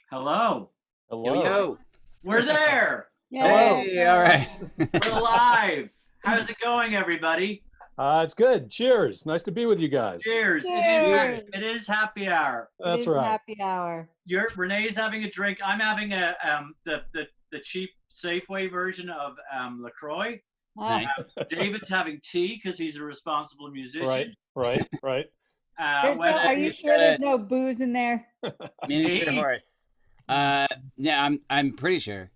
Hello. Yo, Hello. yo. We're there. Hello. Hey, all right. We're live. How's it going, everybody? It's good. Cheers. Nice to be with you guys. Cheers. Cheers. It is happy hour. It That's is right. happy hour. Renee's having a drink. I'm having the cheap Safeway version of LaCroix. Ah, Nice. David's having tea because he's a responsible musician. Right. are you sure there's no booze in there? Miniature Hey. horse. Yeah, I'm pretty sure.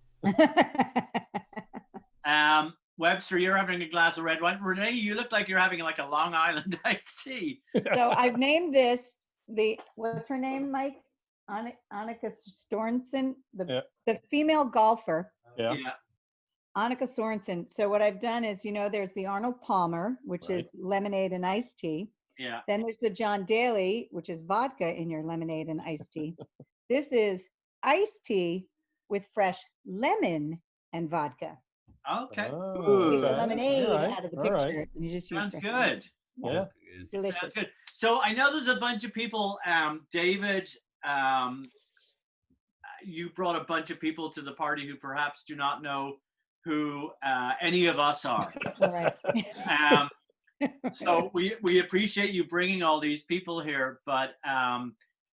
Webster, you're having a glass of red wine. Renee, you look like you're having like a Long Island iced tea. So I've named this what's her name, Mike? Annika Sorensen, the female golfer. Yeah. Annika Sorensen. So what I've done is, there's the Arnold Palmer, which is lemonade and iced tea. Yeah. Then there's the John Daly, which is vodka in your lemonade and iced tea. This is iced tea with fresh lemon and vodka. Okay. Ooh. Take the Okay. lemonade All right. out of the All picture, right. and you just use Sounds fresh good. lemon. Yeah. That's good. Delicious. Sounds good. So I know there's a bunch of people. David, you brought a bunch of people to the party who perhaps do not know who any of us are. All right. So we appreciate you bringing all these people here. But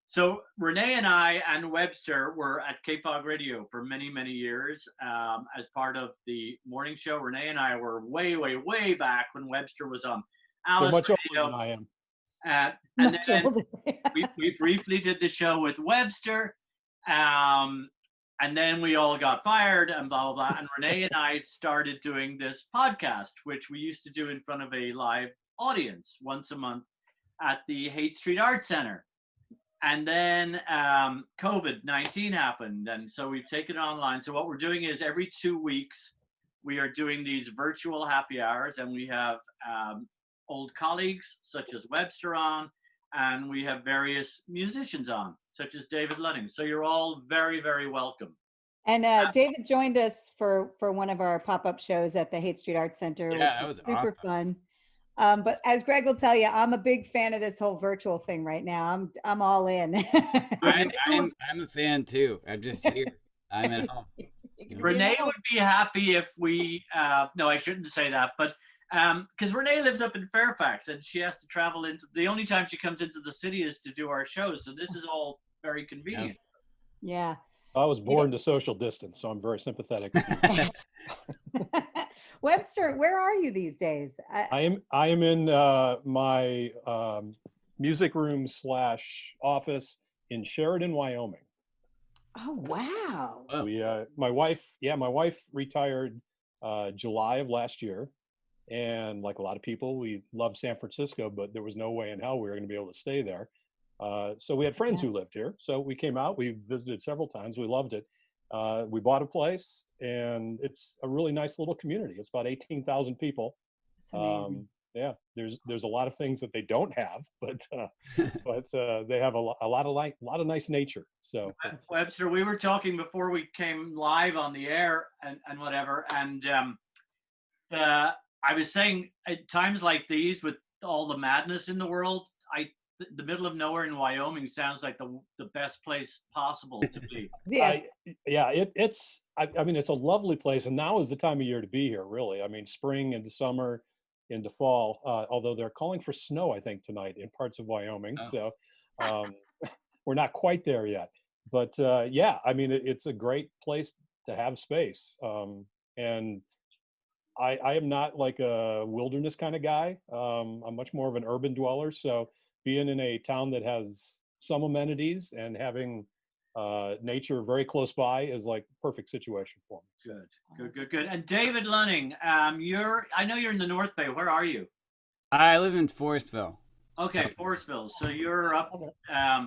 so Renee and I and Webster were at KFOG Radio for many, many years as part of the morning show. Renee and I were way, way, way back when Webster was on You're Alice much older Radio. than I am. And Much then older. we briefly did the show with Webster. And then we all got fired and blah, blah, blah. And Renee and I started doing this podcast, which we used to do in front of a live audience once a month at the Haight Street Art Center. And then COVID-19 happened. And so we've taken it online. So what we're doing is every 2 weeks, we are doing these virtual happy hours. And we have old colleagues such as Webster on, and we have various musicians on, such as David Luning. So you're all very, very welcome. And David joined us for one of our pop-up shows at the Haight Street Art Center, Yeah, which that was was super awesome. fun. But as Greg will tell you, I'm a big fan of this whole virtual thing right now. I'm all in. I'm a fan too. I'm just here. I'm at home. Renee would be happy if we, no, I shouldn't say that, but because Renee lives up in Fairfax and she has to travel the only time she comes into the city is to do our shows. So this is all very convenient. Yeah. I was born to social distance, so I'm very sympathetic. Webster, where are you these days? I am in my music room / office in Sheridan, Wyoming. Oh, wow. Oh. My wife retired July of last year. And like a lot of people, we love San Francisco, but there was no way in hell we were going to be able to stay there. So we had friends who lived here. So we came out, we visited several times. We loved it. We bought a place and it's a really nice little community. It's about 18,000 people. That's amazing. Yeah, there's a lot of things that they don't have, but they have a lot of nice nature. So Webster, we were talking before we came live on the air and whatever. And I was saying at times like these with all the madness in the world, the middle of nowhere in Wyoming sounds like the best place possible to be. Yes. It's a lovely place, and now is the time of year to be here, really. I mean, spring into summer into fall, although they're calling for snow, I think, tonight in parts of Wyoming. Oh. So we're not quite there yet. But it's a great place to have space. And I am not like a wilderness kind of guy. I'm much more of an urban dweller. So being in a town that has some amenities and having nature very close by is like perfect situation for me. Good. And David Luning, I know you're in the North Bay. Where are you? I live in Forestville. Okay, Forestville. So you're up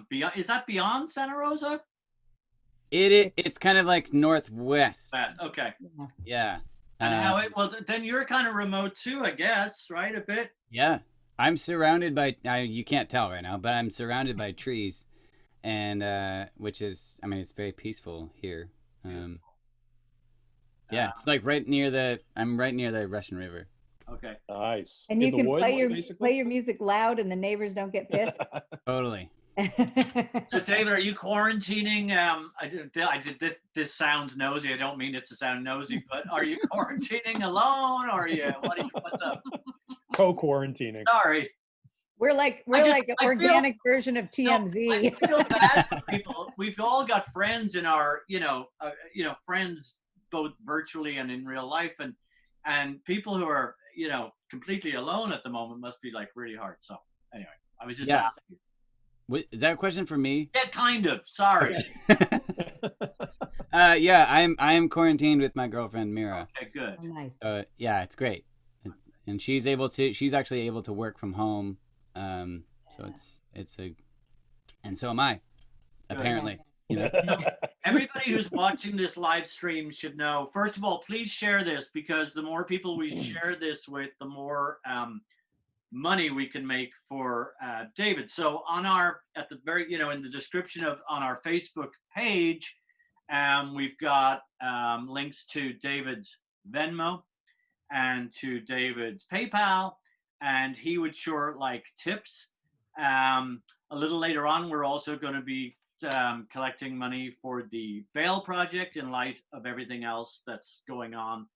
beyond. Is that beyond Santa Rosa? It's kind of like northwest. Okay. Yeah. And then you're kind of remote too, I guess, right? A bit. Yeah. I'm surrounded by, you can't tell right now, but I'm surrounded by trees, and which is, it's very peaceful here. Yeah, it's like I'm right near the Russian River. Okay. Nice. And you In the can woods, play basically? play your music loud and the neighbors don't get pissed. Totally. So, David, are you quarantining? This sounds nosy. I don't mean it to sound nosy, but are you quarantining alone, or what's up? Co-quarantining. Sorry. We're like an organic version of TMZ. I feel bad for people. We've all got friends in our, friends both virtually and in real life, and people who are, completely alone at the moment must be like really hard. So anyway, I was just asking. Is that a question for me? Yeah, kind of. Sorry. Yeah, I am quarantined with my girlfriend Mira. Okay, good. Oh, nice. Yeah, it's great, and she's actually able to work from home. So and so am I, apparently. Everybody who's watching this live stream should know. First of all, please share this, because the more people we share this with, the more money we can make for David. So on at the very, in the description on our Facebook page, we've got links to David's Venmo and to David's PayPal, and he would sure like tips. A little later on, we're also going to be collecting money for the Bail Project in light of everything else that's going on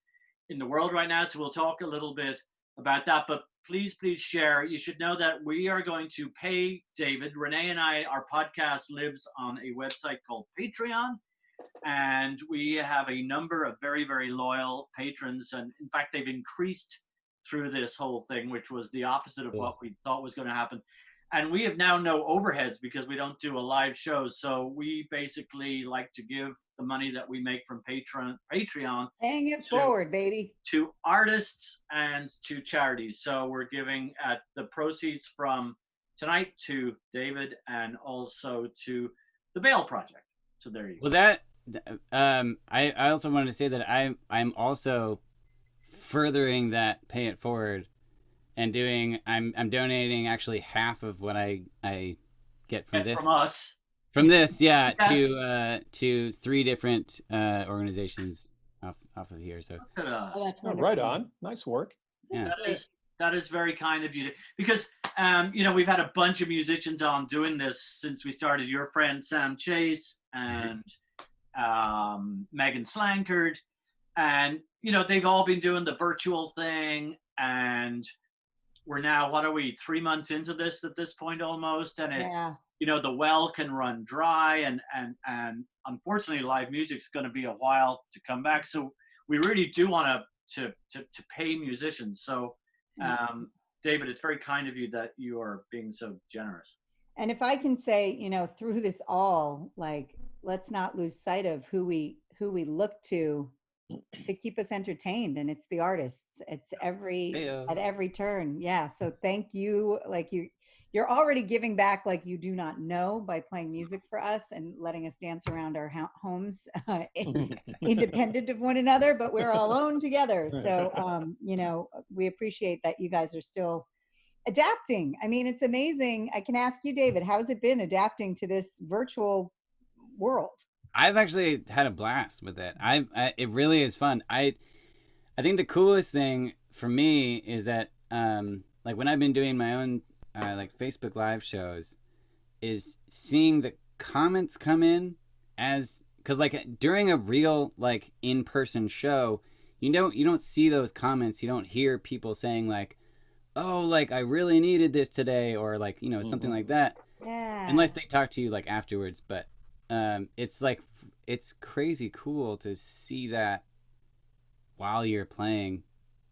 in the world right now. So we'll talk a little bit about that, but please share. You should know that we are going to pay David. Renee and I, our podcast lives on a website called Patreon, and we have a number of very, very loyal patrons, and in fact they've increased through this whole thing, which was the opposite of what we thought was going to happen. And we have now no overheads because we don't do a live show. So we basically like to give the money that we make from Patreon Paying it forward, baby, to artists and to charities. So we're giving the proceeds from tonight to David and also to the Bail Project. So there you go. Well, I also wanted to say that I'm also furthering that pay it forward. And I'm donating actually half of what I get from this. From us. From this, yeah, to 3 different organizations off of here. So that's right on. Nice work. Yeah. That is very kind of you, because we've had a bunch of musicians on doing this since we started. Your friend Sam Chase and Megan Slankard, and they've all been doing the virtual thing, and we're now, 3 months into this at this point almost, and it's the well can run dry, and unfortunately live music's going to be a while to come back. So we really do want to pay musicians. So David, it's very kind of you that you are being so generous. And if I can say, through this all, like, let's not lose sight of who we look to keep us entertained, and it's the artists. It's at every turn. Yeah. So thank you. Like you're already giving back like you do not know by playing music for us and letting us dance around our homes independent of one another, but we're all alone together. So we appreciate that you guys are still adapting. I mean, it's amazing. I can ask you, David, how has it been adapting to this virtual world? I've actually had a blast with it. It really is fun. I think the coolest thing for me is that like when I've been doing my own like Facebook live shows, is seeing the comments come in, because like during a real like in-person show, you don't see those comments. You don't hear people saying like, oh, like I really needed this today, or like something like that. Yeah. Unless they talk to you like afterwards, but it's crazy cool to see that while you're playing.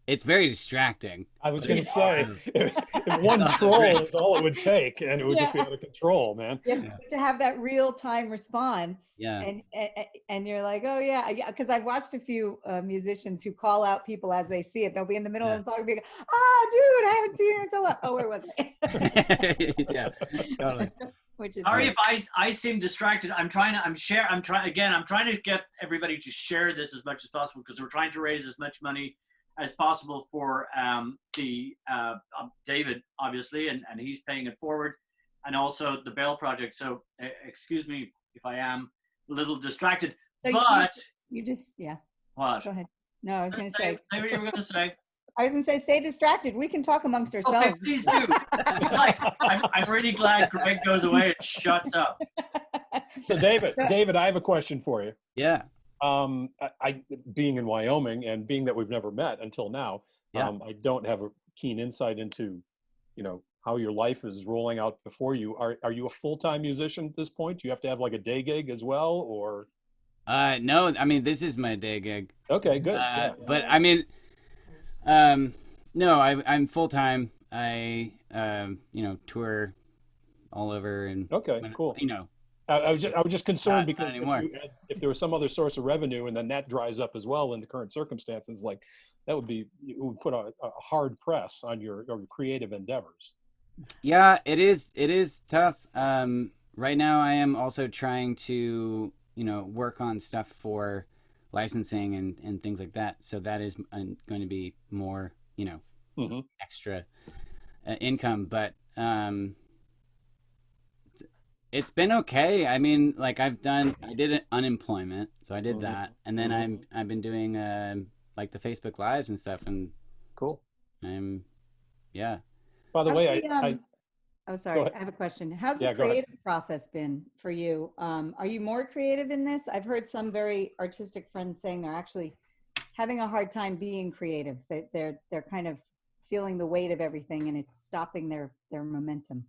It's very distracting. I was going to say, if one troll is all it would take, and it would just be out of control, man. To have that real-time response. Yeah. And you're like, oh yeah, because I've watched a few musicians who call out people as they see it. They'll be in the middle of the song and be like, oh, dude, I haven't seen you in so long. Oh, where was I? Yeah, totally. Sorry if I seem distracted. I'm trying to get everybody to share this as much as possible, because we're trying to raise as much money as possible for David, obviously, and he's paying it forward, and also the Bail Project. So excuse me if I am a little distracted. So but you just what? Go ahead. No, I was going to say. Say what you were going to say. I was gonna say, stay distracted. We can talk amongst Okay, ourselves. please do. It's like, I'm really glad Greg goes away and shuts up. So David, I have a question for you. Yeah. I being in Wyoming and being that we've never met until now, Yeah. I don't have a keen insight into, how your life is rolling out before you. Are you a full-time musician at this point? Do you have to have like a day gig as well, or? No, I mean, this is my day gig. Okay, good. Yeah. But I mean, no, I'm full time. I tour all over and Okay, cool. I was just concerned not because anymore. if there was some other source of revenue and then that dries up as well in the current circumstances, like it would put a hard press on your creative endeavors. Yeah, it is tough. Right now I am also trying to, work on stuff for licensing and things like that. So that is going to be more, Mm-hmm. extra income, but it's been okay. I mean, like I did unemployment, so I did Mm-hmm. that, and then Mm-hmm. I've been doing like the Facebook Lives and stuff, and Cool. Yeah. By the How's way, the, oh, Go sorry. ahead. I have a question. How's Yeah, the go ahead. creative process been for you? Are you more creative in this? I've heard some very artistic friends saying they're actually having a hard time being creative. They're kind of feeling the weight of everything, and it's stopping their momentum.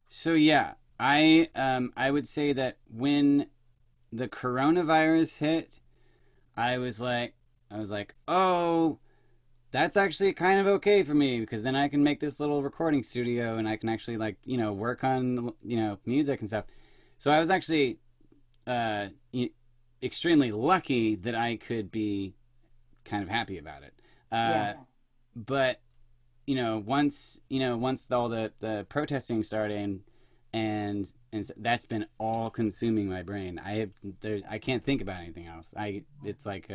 So yeah, I would say that when the coronavirus hit, I was like, oh, that's actually kind of okay for me because then I can make this little recording studio and I can actually work on music and stuff. So I was actually extremely lucky that I could be kind of happy about it. Yeah. But once all the protesting started and that's been all consuming my brain. I can't think about anything else. It's like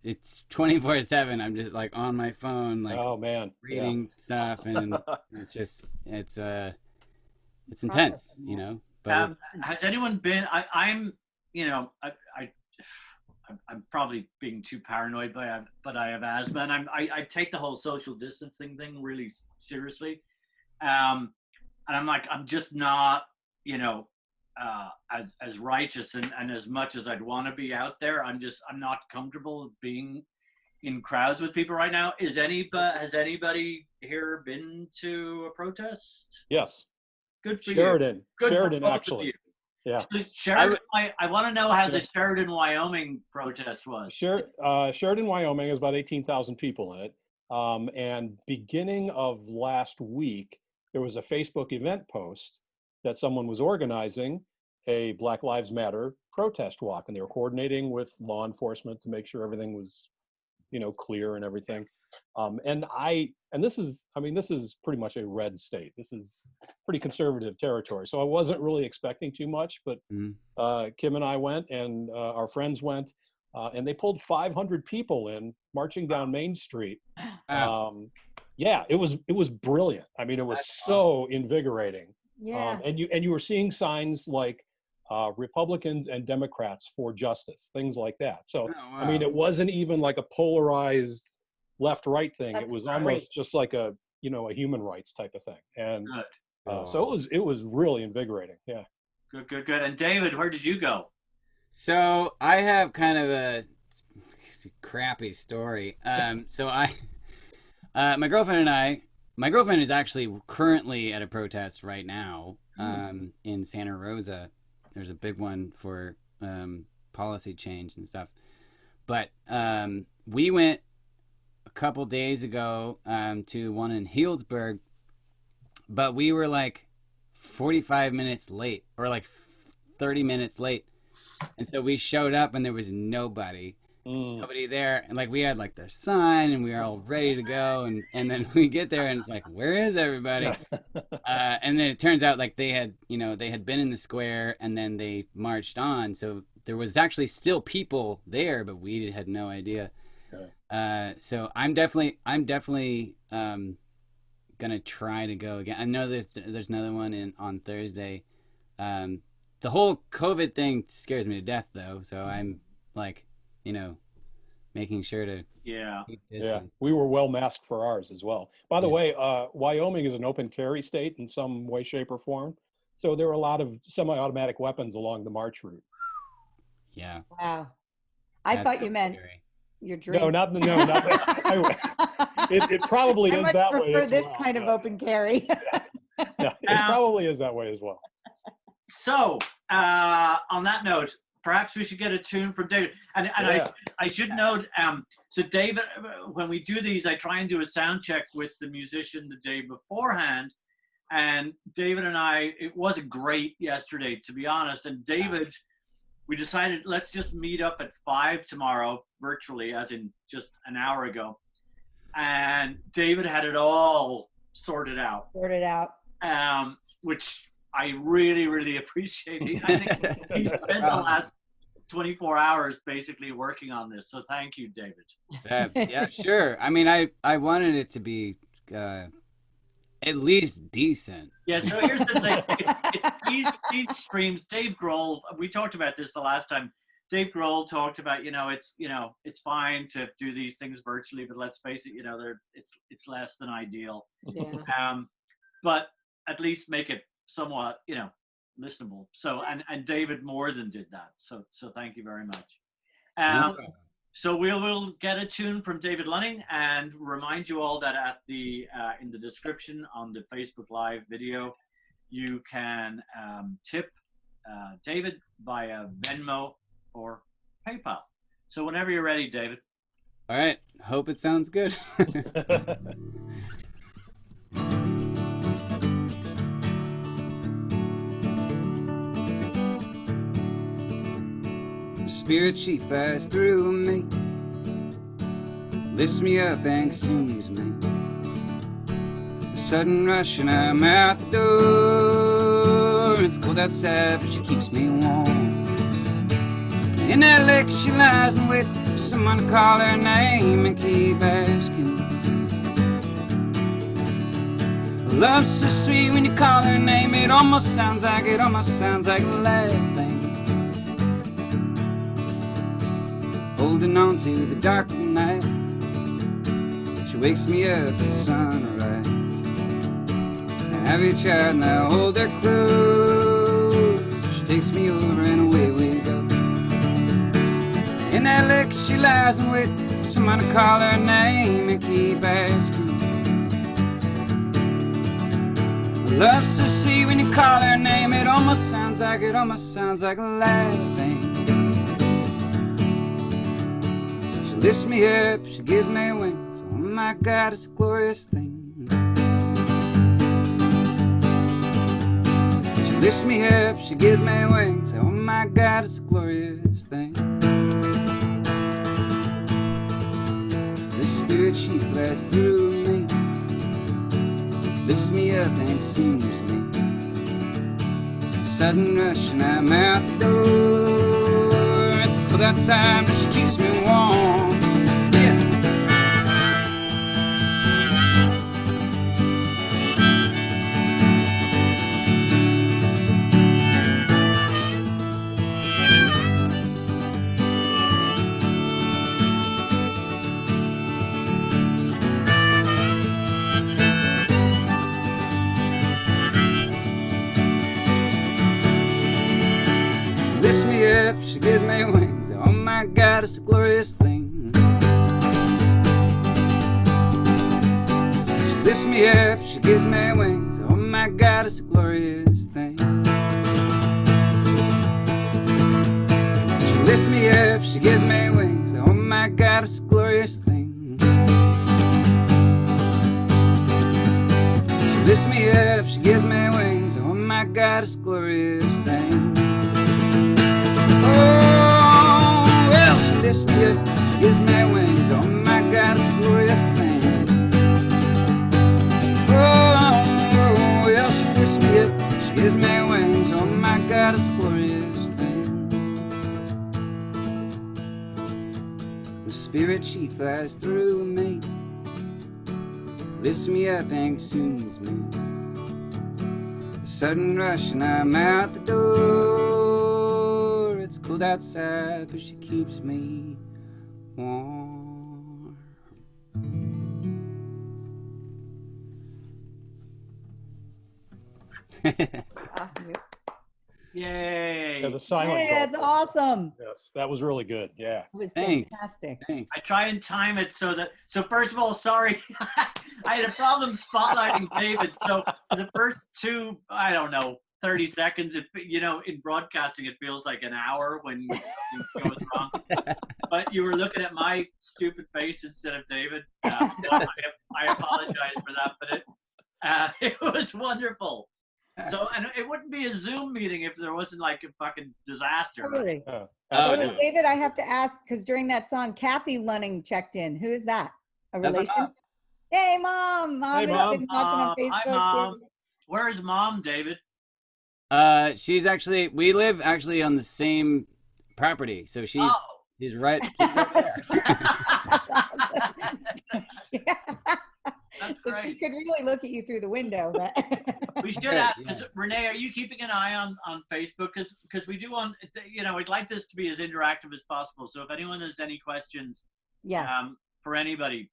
it's 24/7. I'm just like on my phone, like Oh man, reading stuff, and it's intense, Processing, But Has anyone been? I'm probably being too paranoid, but I have asthma, and I take the whole social distancing thing really seriously. And I'm like, I'm just not, as righteous and as much as I'd want to be out there. I'm not comfortable being in crowds with people right now. Has anybody here been to a protest? yes. Good for Sheridan. you. Good Sheridan, for both actually. of you. Yeah. So Sheridan, I want to know how the Sheridan, Wyoming protest was. Sheridan, Wyoming is about 18,000 people in it. And beginning of last week, there was a Facebook event post that someone was organizing a Black Lives Matter protest walk, and they were coordinating with law enforcement to make sure everything was, clear and everything. And this is pretty much a red state. This is pretty conservative territory. So I wasn't really expecting too much, but Kim and I went, and our friends went, and they pulled 500 people in marching down Main Street. Yeah, it was brilliant. I mean, it was so invigorating. Yeah. And you were seeing signs like Republicans and Democrats for justice, things like that. So I mean, it wasn't even like a polarized left-right thing. That's it was great. almost just like a human rights type of thing. And so it was really invigorating. Yeah. Good. And David, where did you go? So I have kind of a crappy story. So my girlfriend is actually currently at a protest right now in Santa Rosa. There's a big one for policy change and stuff. But we went a couple days ago to one in Healdsburg, but we were like 45 minutes late or like 30 minutes late. And so we showed up and there was nobody there. And like we had like their sign and we were all ready to go. And then we get there and it's like, where is everybody? And then it turns out like they had been in the square and then they marched on. So there was actually still people there, but we had no idea. So I'm definitely gonna try to go again. I know there's another one on Thursday. The whole COVID thing scares me to death though. So I'm like, making sure to Yeah. keep Yeah, distance. we were well masked for ours as well. By the Yeah. way, Wyoming is an open carry state in some way, shape, or form. So there are a lot of semi-automatic weapons along the march route. Yeah. Wow. I That's thought you meant scary. your drink. No, not it probably I is much that way prefer as this well. kind of open carry. Yeah, it probably is that way as well. So, on that note, perhaps we should get a tune from David. And Yeah. I should note, so David, when we do these, I try and do a sound check with the musician the day beforehand. And David and I, it wasn't great yesterday, to be honest. And David, we decided, let's just meet up at 5 tomorrow, virtually, as in just an hour ago. And David had it all sorted out. Sorted out. Which I really, really appreciate. I think he spent the last 24 hours basically working on this. So thank you, David. Yeah, sure. I mean, I wanted it to be at least decent. Yeah, so here's the thing. These streams, Dave Grohl, we talked about this the last time. Dave Grohl talked about, it's fine to do these things virtually, but let's face it, it's less than ideal. Yeah. But at least make it somewhat, listenable. So, and David more than did that. So thank you very much. So we will get a tune from David Luning and remind you all that at in the description on the Facebook Live video, you can tip David via Venmo or PayPal. So whenever you're ready, David. All right. Hope it sounds good. Spirit, she flies through me, lifts me up and consumes me. A sudden rush and I'm out the door. It's cold outside, but she keeps me warm. In that lake she lies and wait for someone to call her name and keep asking. Love's so sweet when you call her name. It almost sounds like laughing. Holding on to the dark of the night, she wakes me up at sunrise. I have your child and I hold her close. She takes me over and away we go. In that lake she lies and wait for someone to call her name and keep asking. Love's so sweet when you call her name. It almost sounds like laughing. She lifts me up, she gives me wings. Oh my God, it's a glorious thing. She lifts me up, she gives me wings. Oh my God, it's a glorious thing. The Spirit, she flies through me, lifts me up and consumes me. A sudden rush and I'm out the door. It's cold outside, but she keeps me warm. Yeah. Lifts me up, she gives me wings. Oh my God, it's a glorious thing. She lifts me up, she gives me wings. Oh my God, it's a glorious thing. She lifts me up, she gives me wings. Oh my God, it's a glorious thing. She lifts me up, she gives me wings. Oh my God, it's a glorious thing. Oh, well, she lifts me up, she gives me wings. Oh my God, it's a glorious thing. Oh, well, she lifts me up, she gives me wings. Oh my God, it's a glorious thing. The Spirit, she flies through me, lifts me up and consumes me. A sudden rush and I'm out the door. It's cold outside, but she keeps me warm. Ah, Yay. Yeah, the silent hey, that's golf. awesome. Yes, that was really good. Yeah. It was Thanks. fantastic. Thanks. I try and time it so first of all, sorry, I had a problem spotlighting David. So the first two, I don't know, 30 seconds, in broadcasting, it feels like an hour when something goes wrong. But you were looking at my stupid face instead of David. So I apologize for that, but it was wonderful. So, and it wouldn't be a Zoom meeting if there wasn't like a fucking disaster. Totally. Oh, Oh, So, no. David, I have to ask, because during that song, Kathy Luning checked in. Who is that? A That's my relation? mom. Hey, Mom. Mom Hey, has Mom. been watching on Facebook. Hi, Mom. Where's Mom, David? She's actually, we live actually on the same property, so she's right. That's So great. she could really look at you through the window. But We should Yeah, have, because Renee, are you keeping an eye on Facebook? Because we do want, we'd like this to be as interactive as possible. So if anyone has any questions yes. for anybody,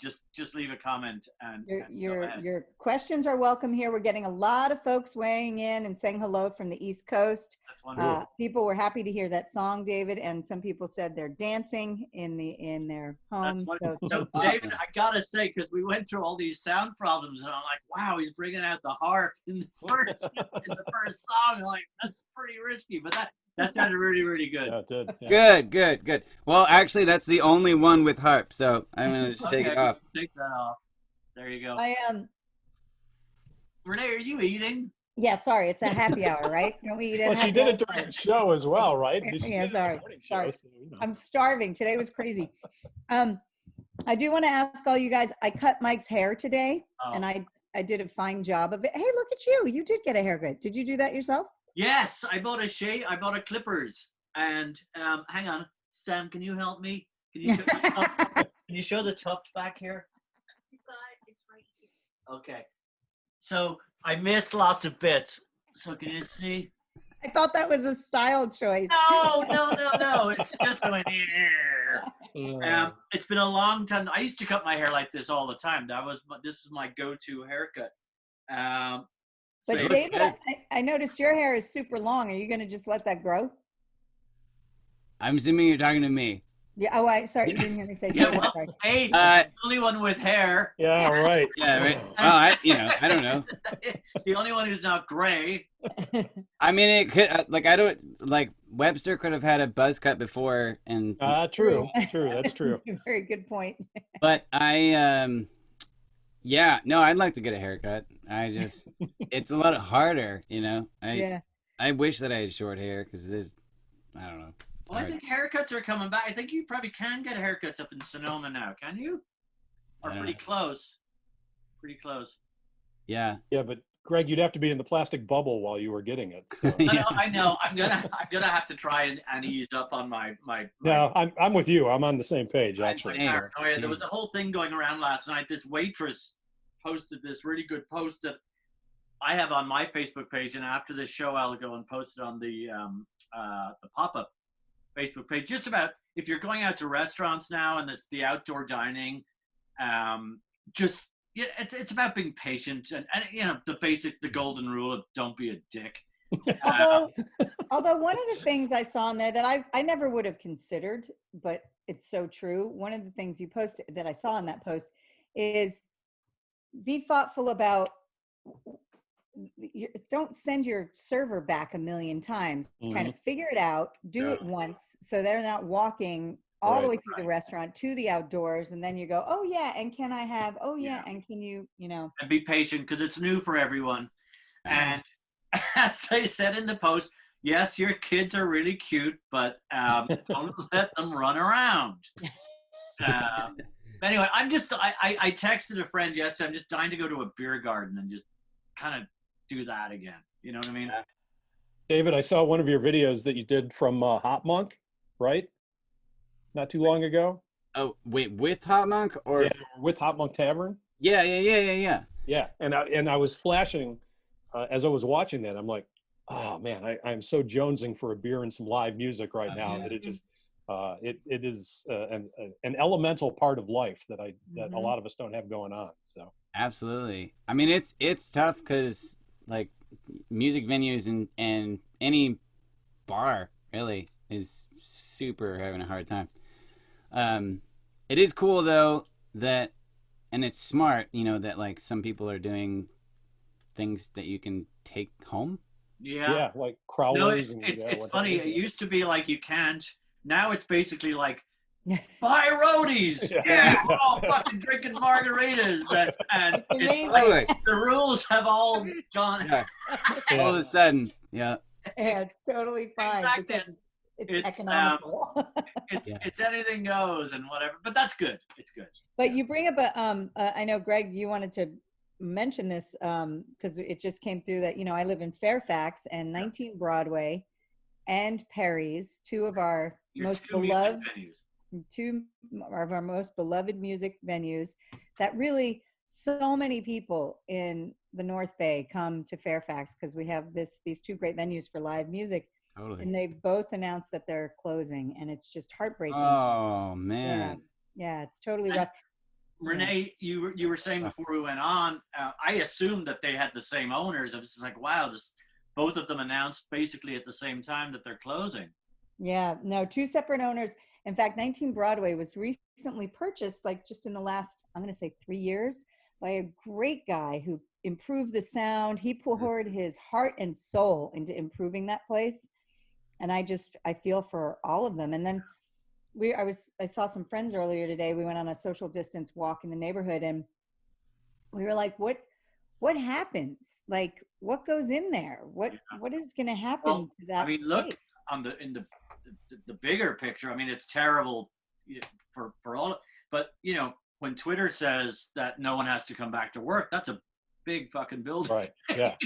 just leave a comment and go ahead. Your questions are welcome here. We're getting a lot of folks weighing in and saying hello from the East Coast. That's wonderful. People were happy to hear that song, David, and some people said they're dancing in their homes. So Awesome. David, I gotta say, because we went through all these sound problems, and I'm like, wow, he's bringing out the harp in the first song. I'm like, that's pretty risky, but that sounded really, really good. Yeah, it did. Yeah. Good. Well, actually, that's the only one with harp, so I'm gonna just take it off. Take that off. There you go. I am. Renee, are you eating? Yeah, sorry, it's a happy hour, right? Don't we eat at Well, she happy did it hour? during the show as well, right? Yeah, She did yeah, it sorry, on the morning show, sorry. so, you know. I'm starving. Today was crazy. I do want to ask all you guys, I cut Mike's hair today, and I did a fine job of it. Hey, look at you. You did get a haircut. Did you do that yourself? Yes, I bought a clippers, and hang on, Sam, can you help me? Can you show the tuft back here? It's right here. Okay. So I missed lots of bits. So can you see? I thought that was a style choice. No. It's just going here. It's been a long time. I used to cut my hair like this all the time. This is my go-to haircut. But So David, I noticed your hair is super long. Are you going to just let that grow? I'm assuming you're talking to me. Yeah. Oh, sorry, you didn't hear me say yeah, that. well, Sorry. hey, the only one with hair. Yeah, right. Yeah, right. Well, I don't know. The only one who's not gray. I mean, it could I don't like Webster could have had a buzz cut before, and True. That's true. That's a very good point. but yeah, no, I'd like to get a haircut. It's a lot harder, Yeah. I wish that I had short hair because I don't know. Well, I think haircuts are coming back. I think you probably can get haircuts up in Sonoma now, can you? Or pretty close. Pretty close. Yeah. Yeah, but Greg, you'd have to be in the plastic bubble while you were getting it. So. Yeah. I know. I'm gonna have to try and ease up on my. No, I'm with you. I'm on the same page, actually. Same. Paranoia. There was a whole thing going around last night. This waitress posted this really good post that I have on my Facebook page, and after this show, I'll go and post it on the pop-up Facebook page. Just about if you're going out to restaurants now and it's the outdoor dining, it's about being patient and the golden rule of don't be a dick. Although one of the things I saw in there that I never would have considered, but it's so true. One of the things you posted that I saw in that post is be thoughtful about. Don't send your server back a million times. Kind of figure it out, do it once, so they're not walking all the way through the restaurant to the outdoors, and then you go, oh yeah, and can I have? Oh yeah, and can you and be patient because it's new for everyone. And as they said in the post, yes, your kids are really cute, but don't let them run around. Anyway, I texted a friend yesterday. I'm just dying to go to a beer garden and just kind of do that again. You know what I mean? David, I saw one of your videos that you did from Hot Monk, right? Not too long ago. Oh wait, with Hot Monk or with Hot Monk Tavern? Yeah. Yeah, and I was flashing as I was watching that. I'm like, oh man, I'm so jonesing for a beer and some live music right now that it just it is an elemental part of life that a lot of us don't have going on. So absolutely. I mean, it's tough because like music venues and any bar really is super having a hard time. It is cool though that, and it's smart, you know, that like some people are doing things that you can take home. Yeah, like crawlers. No, it's it's funny. It used to be like you can't. Now it's basically like buy roadies. Yeah, we're all fucking drinking margaritas, and it's like the rules have all gone. Yeah. All of a sudden, yeah. Yeah, it's totally fine because it's economical. It's anything goes and whatever, but that's good. It's good. But you bring up I know Greg, you wanted to mention this because it just came through that, you know, I live in Fairfax, and 19 Broadway and Perry's, two of our most beloved music venues that really, so many people in the North Bay come to Fairfax because we have these two great venues for live music. Totally. And they both announced that they're closing, and it's just heartbreaking. Oh man. Yeah, it's totally rough. Renee, you were saying before we went on, I assumed that they had the same owners. I was just like, wow, both of them announced basically at the same time that they're closing. Yeah, no, two separate owners. In fact, 19 Broadway was recently purchased, like just in the last, I'm going to say 3 years, by a great guy who improved the sound. He poured his heart and soul into improving that place. And I feel for all of them. And then I saw some friends earlier today. We went on a social distance walk in the neighborhood, and we were like, what happens? Like, what goes in there? What is going to happen to that? I mean, look in the bigger picture. I mean, it's terrible for all, but you know, when Twitter says that no one has to come back to work, that's a big fucking building. Right. Yeah.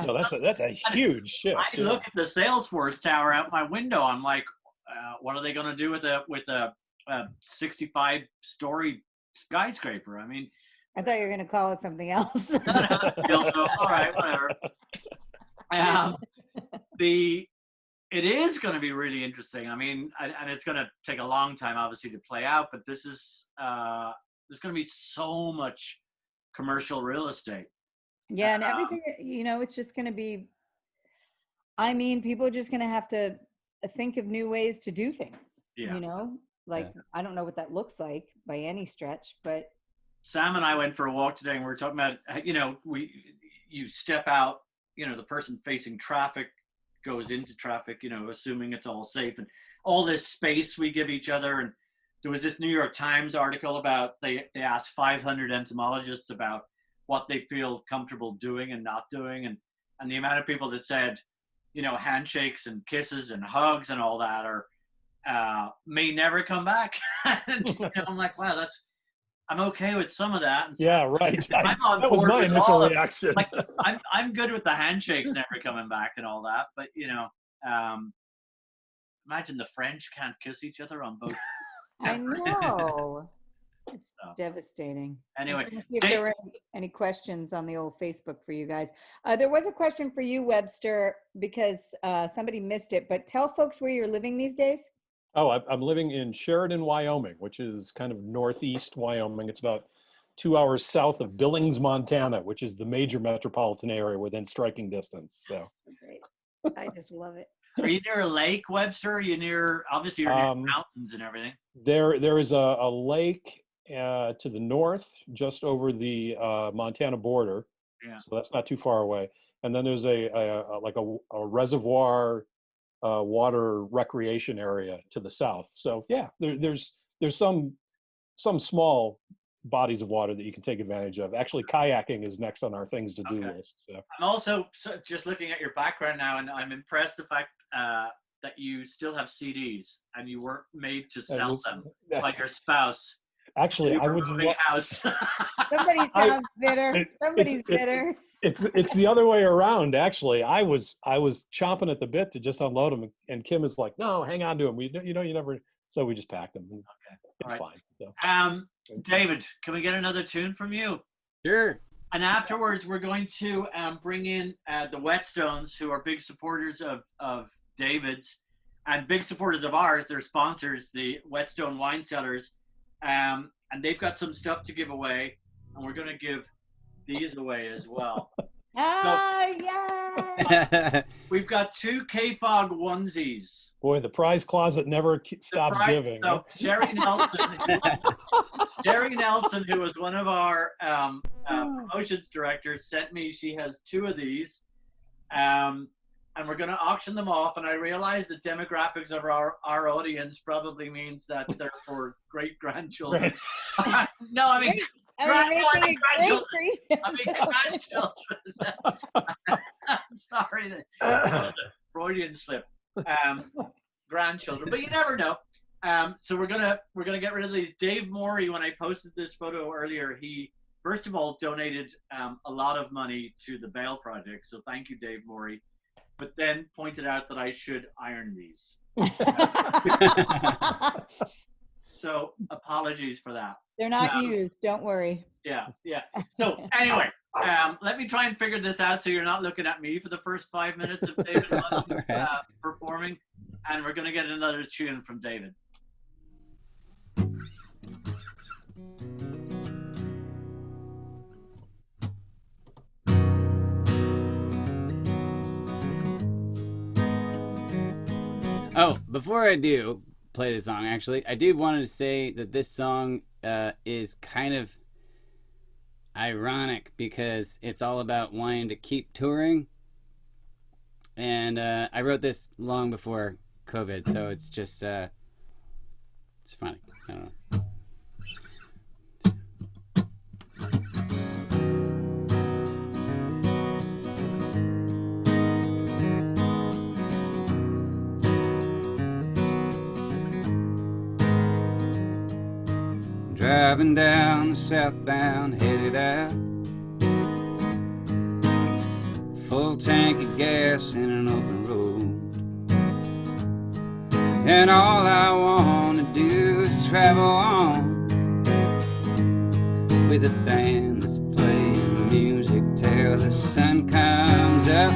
So that's a huge shift. I look at the Salesforce tower out my window. I'm like, what are they going to do with a 65-story skyscraper? I mean, I thought you were going to call it something else. All right, whatever. It is going to be really interesting. I mean, and it's going to take a long time, obviously, to play out. But this is there's going to be so much commercial real estate. Yeah, and everything. You know, it's just going to be. I mean, people are just going to have to think of new ways to do things. Yeah. You know, like I don't know what that looks like by any stretch, but. Sam and I went for a walk today, and we were talking about, you know, you step out, you know, the person facing traffic goes into traffic, you know, assuming it's all safe, and all this space we give each other. And there was this New York Times article about, they asked 500 entomologists about what they feel comfortable doing and not doing. And the amount of people that said, you know, handshakes and kisses and hugs and all that may never come back. And you know, I'm like, wow, I'm okay with some of that. And yeah, right. I'm on that was my initial reaction. Like, I'm good with the handshakes never coming back and all that. But, you know, imagine the French can't kiss each other on both. I know. It's devastating. Anyway. See if there were any questions on the old Facebook for you guys. There was a question for you, Webster, because somebody missed it. But tell folks where you're living these days. Oh, I'm living in Sheridan, Wyoming, which is kind of northeast Wyoming. It's about 2 hours south of Billings, Montana, which is the major metropolitan area within striking distance. So great. I just love it. Are you near a lake, Webster? Obviously you're near mountains and everything. There is a lake to the north, just over the Montana border. Yeah. So that's not too far away. And then there's a reservoir water recreation area to the south. So yeah, there's some small bodies of water that you can take advantage of. Actually, kayaking is next on our things to do list. So. I'm also just looking at your background now, and I'm impressed the fact that you still have CDs and you weren't made to sell them like your spouse. Actually, I would. House. Somebody sounds bitter. Somebody's bitter. It's the other way around. Actually, I was chomping at the bit to just unload them, and Kim is like, "No, hang on to them. You never." So we just packed them. Okay, it's fine. So. David, can we get another tune from you? Sure. And afterwards, we're going to bring in the Whetstones, who are big supporters of David's. and big supporters of ours. They're sponsors, the Whetstone Wine Cellars, and they've got some stuff to give away, and we're going to give these away as well. Yeah. We've got 2 K-Fog onesies. Boy, the prize closet never stops giving. So Sherry Nelson, who was one of our promotions directors, sent me. She has 2 of these, and we're going to auction them off. And I realize the demographics of our audience probably means that they're for great grandchildren. Right. No, I mean. Grandchildren. Sorry, Freudian slip. Grandchildren, but you never know. So we're gonna get rid of these. Dave Morey, when I posted this photo earlier, he first of all donated a lot of money to the Bale Project. So thank you, Dave Morey. But then pointed out that I should iron these. So apologies for that. They're not used. Don't worry. Yeah. So anyway, let me try and figure this out so you're not looking at me for the first 5 minutes of David London, performing. And we're going to get another tune from David. Oh, before I do play the song, actually, I did want to say that this song is kind of ironic because it's all about wanting to keep touring. And I wrote this long before COVID, so it's just, it's funny. I don't know. Driving down the southbound, headed out. Full tank of gas in an open road. And all I want to do is travel on with a band that's playing music till the sun comes up.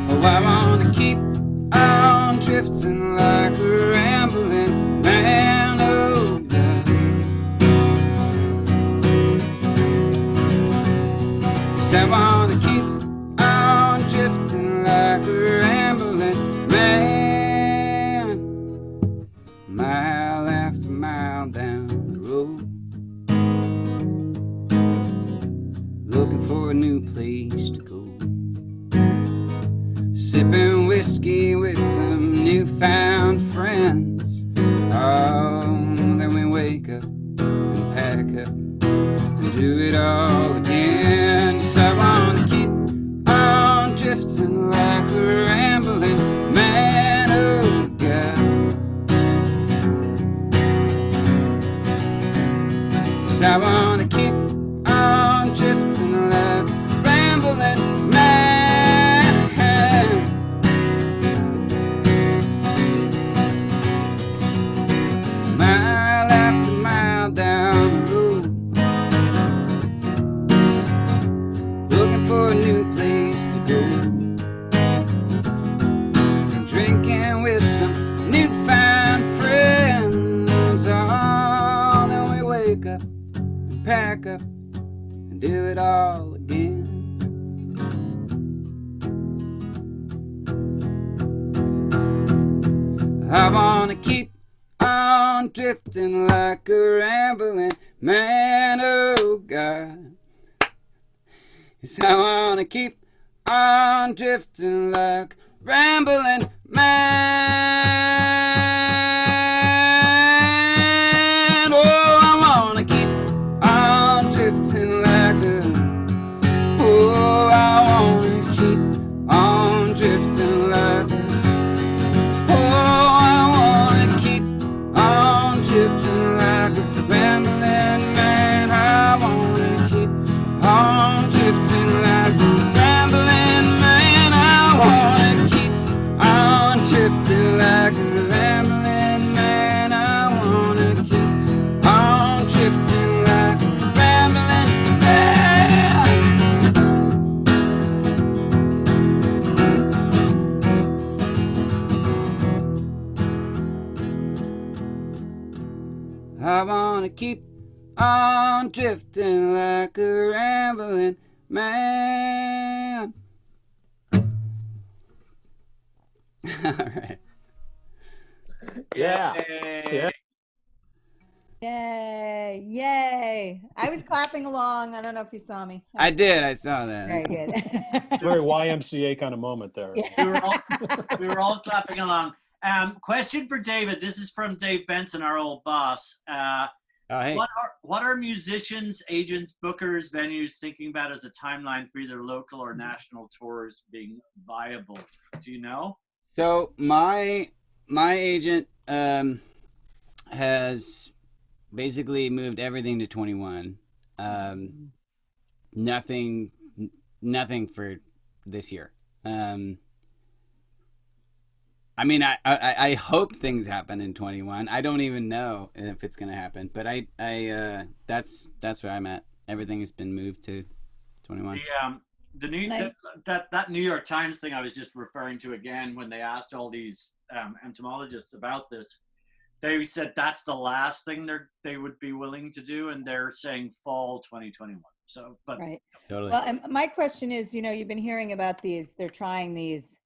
Oh, I want to keep on drifting like a rambling man. Oh, God. 'Cause I want to keep on drifting like a rambling man, mile after mile down the road, looking for a new place to go, sipping whiskey with some newfound friends. Oh, then we wake up and pack up and do it all again. Yes, I want to keep on drifting like a rambling man. Oh, God. Yes, I want to keep on drifting like a rambling man, mile after mile down the road, looking for a new place to go, drinking with some newfound friends. Oh, then we wake up and pack up and do it all again. I wanna keep on drifting like a rambling man. Oh, God. Yes, I wanna keep on drifting like rambling man. Oh, I wanna keep on drifting like a, oh, I wanna keep on drifting like a, oh, I wanna keep on drifting like a rambling man. I wanna keep on drifting like a rambling man. I wanna keep on drifting like a rambling man. I wanna keep on drifting like a rambling man. I wanna keep on drifting like a rambling man. All right. Yeah. Yay. Yay! Yay! I was clapping along. I don't know if you saw me. I did. I saw that. Very good. It's a very YMCA kind of moment there. Yeah. We were all clapping along. Question for David. This is from Dave Benson, our old boss. Oh, hey. What are musicians, agents, bookers, venues thinking about as a timeline for either local or national tours being viable? Do you know? So my agent has basically moved everything to 21. Nothing for this year. I mean, I hope things happen in 21. I don't even know if it's gonna happen, but that's where I'm at. Everything has been moved to 21. That New York Times thing I was just referring to again, when they asked all these entomologists about this, they said that's the last thing they would be willing to do, and they're saying fall 2021. So, but Right. Totally. Well, and my question is, you've been hearing about these. They're trying these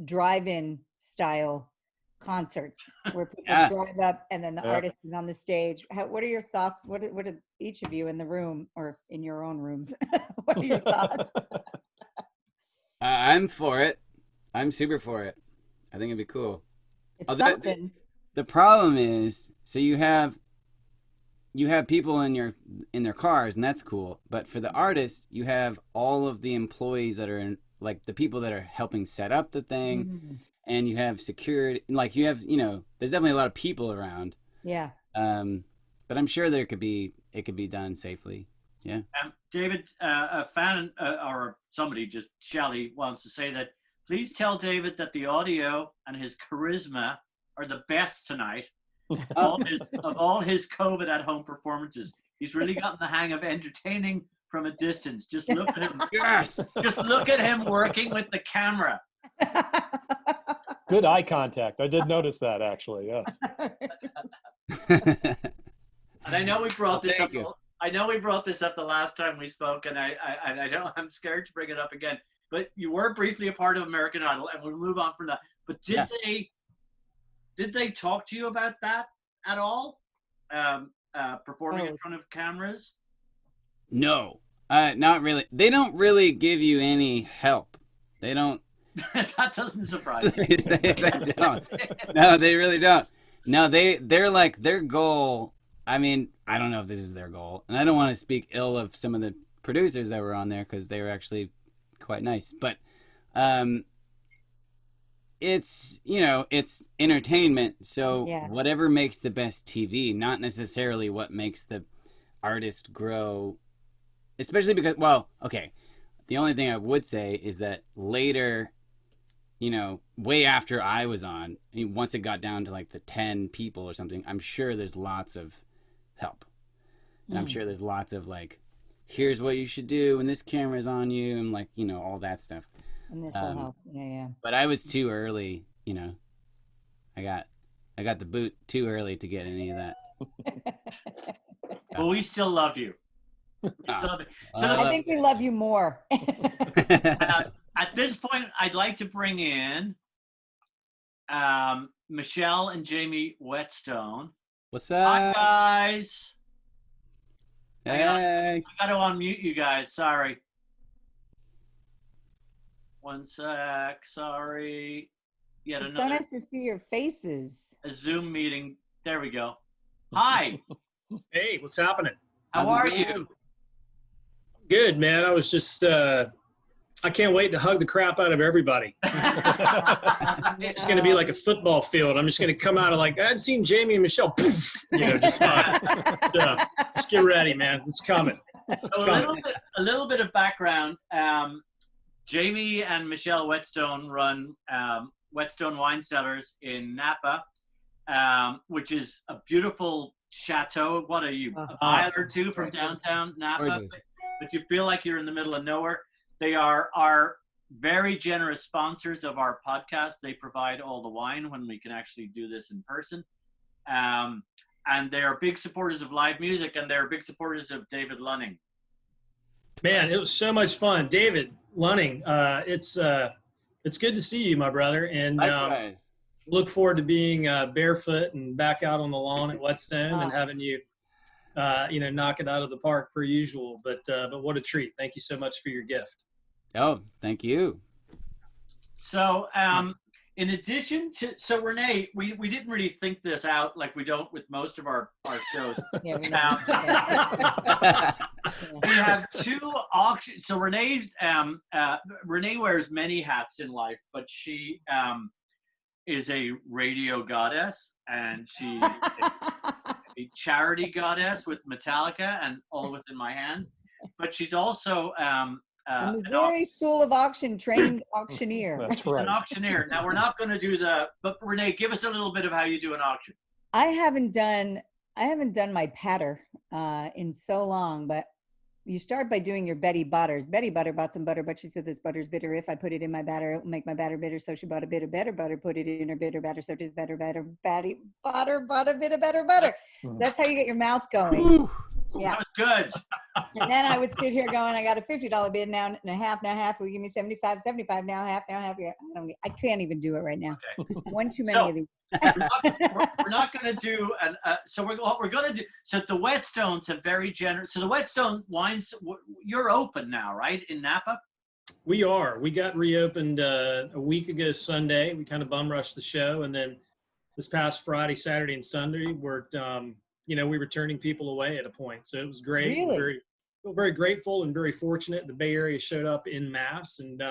drive-in style concerts where people drive up and then the artist is on the stage. What are your thoughts? What are each of you in the room or in your own rooms? What are your thoughts? I'm for it. I'm super for it. I think it'd be cool. It's something. The problem is, so you have people in their cars, and that's cool. But for the artist, you have all of the employees that are in, like the people that are helping set up the thing, and you have security. Like you have, there's definitely a lot of people around. Yeah. But I'm sure it could be done safely. Yeah. David, a fan or somebody, just Shelley, wants to say that please tell David that the audio and his charisma are the best tonight of all his COVID at home performances. He's really gotten the hang of entertaining from a distance. Just look at him. Yes. Just look at him working with the camera. Good eye contact. I did notice that, actually. Yes. And I know we brought this up. You. I know we brought this up the last time we spoke, and I don't. I'm scared to bring it up again. But you were briefly a part of American Idol, and we'll move on from that. But did they talk to you about that at all? Performing in front of cameras? No, not really. They don't really give you any help. They don't. That doesn't surprise me. they don't. No, they really don't. No, they're like, their goal. I mean, I don't know if this is their goal, and I don't want to speak ill of some of the producers that were on there because they were actually quite nice. But it's it's entertainment, so whatever makes the best TV, not necessarily what makes the artist grow. Especially because, the only thing I would say is that later, way after I was on, I mean, once it got down to like the 10 people or something, I'm sure there's lots of help. And I'm sure there's lots of like, here's what you should do when this camera's on you, and like, all that stuff. And this will help. Yeah. But I was too early, I got the boot too early to get any of that. Well, we still love you. I think we love you more. At this point, I'd like to bring in Michelle and Jamie Whetstone. What's up? Hi, guys. Hey. I got to unmute you guys. Sorry. One sec. Sorry. It's so nice to see your faces. A Zoom meeting. There we go. Hi. Hey, what's happening? How are you? Good, man. I was just, I can't wait to hug the crap out of everybody. It's going to be like a football field. I'm just going to come out of like, I hadn't seen Jamie and Michelle. Just get ready, man. It's coming. So a little bit of background. Jamie and Michelle Whetstone run Whetstone Wine Cellars in Napa, which is a beautiful chateau. What are you, a mile or two from downtown Napa? But you feel like you're in the middle of nowhere. They are our very generous sponsors of our podcast. They provide all the wine when we can actually do this in person. and they are big supporters of live music, and they're big supporters of David Luning. Man, it was so much fun. David Luning, it's good to see you, my brother, and Likewise. look forward to being barefoot and back out on the lawn at Whetstone and having you, knock it out of the park per usual. But what a treat! Thank you so much for your gift. Oh, thank you. So, in addition to, so Renee, we didn't really think this out like we don't with most of our shows. Yeah, We have two auctions. So Renee wears many hats in life, but she is a radio goddess, and she's a charity goddess with Metallica and All Within My Hands. But she's also I'm a very School of Auction trained auctioneer. That's right. an auctioneer. Now we're not going to do but Renee, give us a little bit of how you do an auction. I haven't done my patter in so long, but you start by doing your Betty Butters. Betty Butter bought some butter, but she said this butter's bitter. If I put it in my batter, it will make my batter bitter. So she bought a bit of better butter, put it in her bitter batter. So does better, Betty Butter, bought a bit of better butter. That's how you get your mouth going. Ooh. Yeah. That was good. And then I would sit here going, I got a $50 bid now and a half, now half. Will you give me 75, now half, now half. I can't even do it right now. Okay. One too many of these. We're not going to do what we're going to do. So the Whetstones have very generous. So the Whetstone wines, you're open now, right, in Napa? We are. We got reopened a week ago Sunday. We kind of bum rushed the show, and then this past Friday, Saturday, and Sunday, we were turning people away at a point. So it was great. Really? Very grateful and very fortunate. The Bay Area showed up in mass, and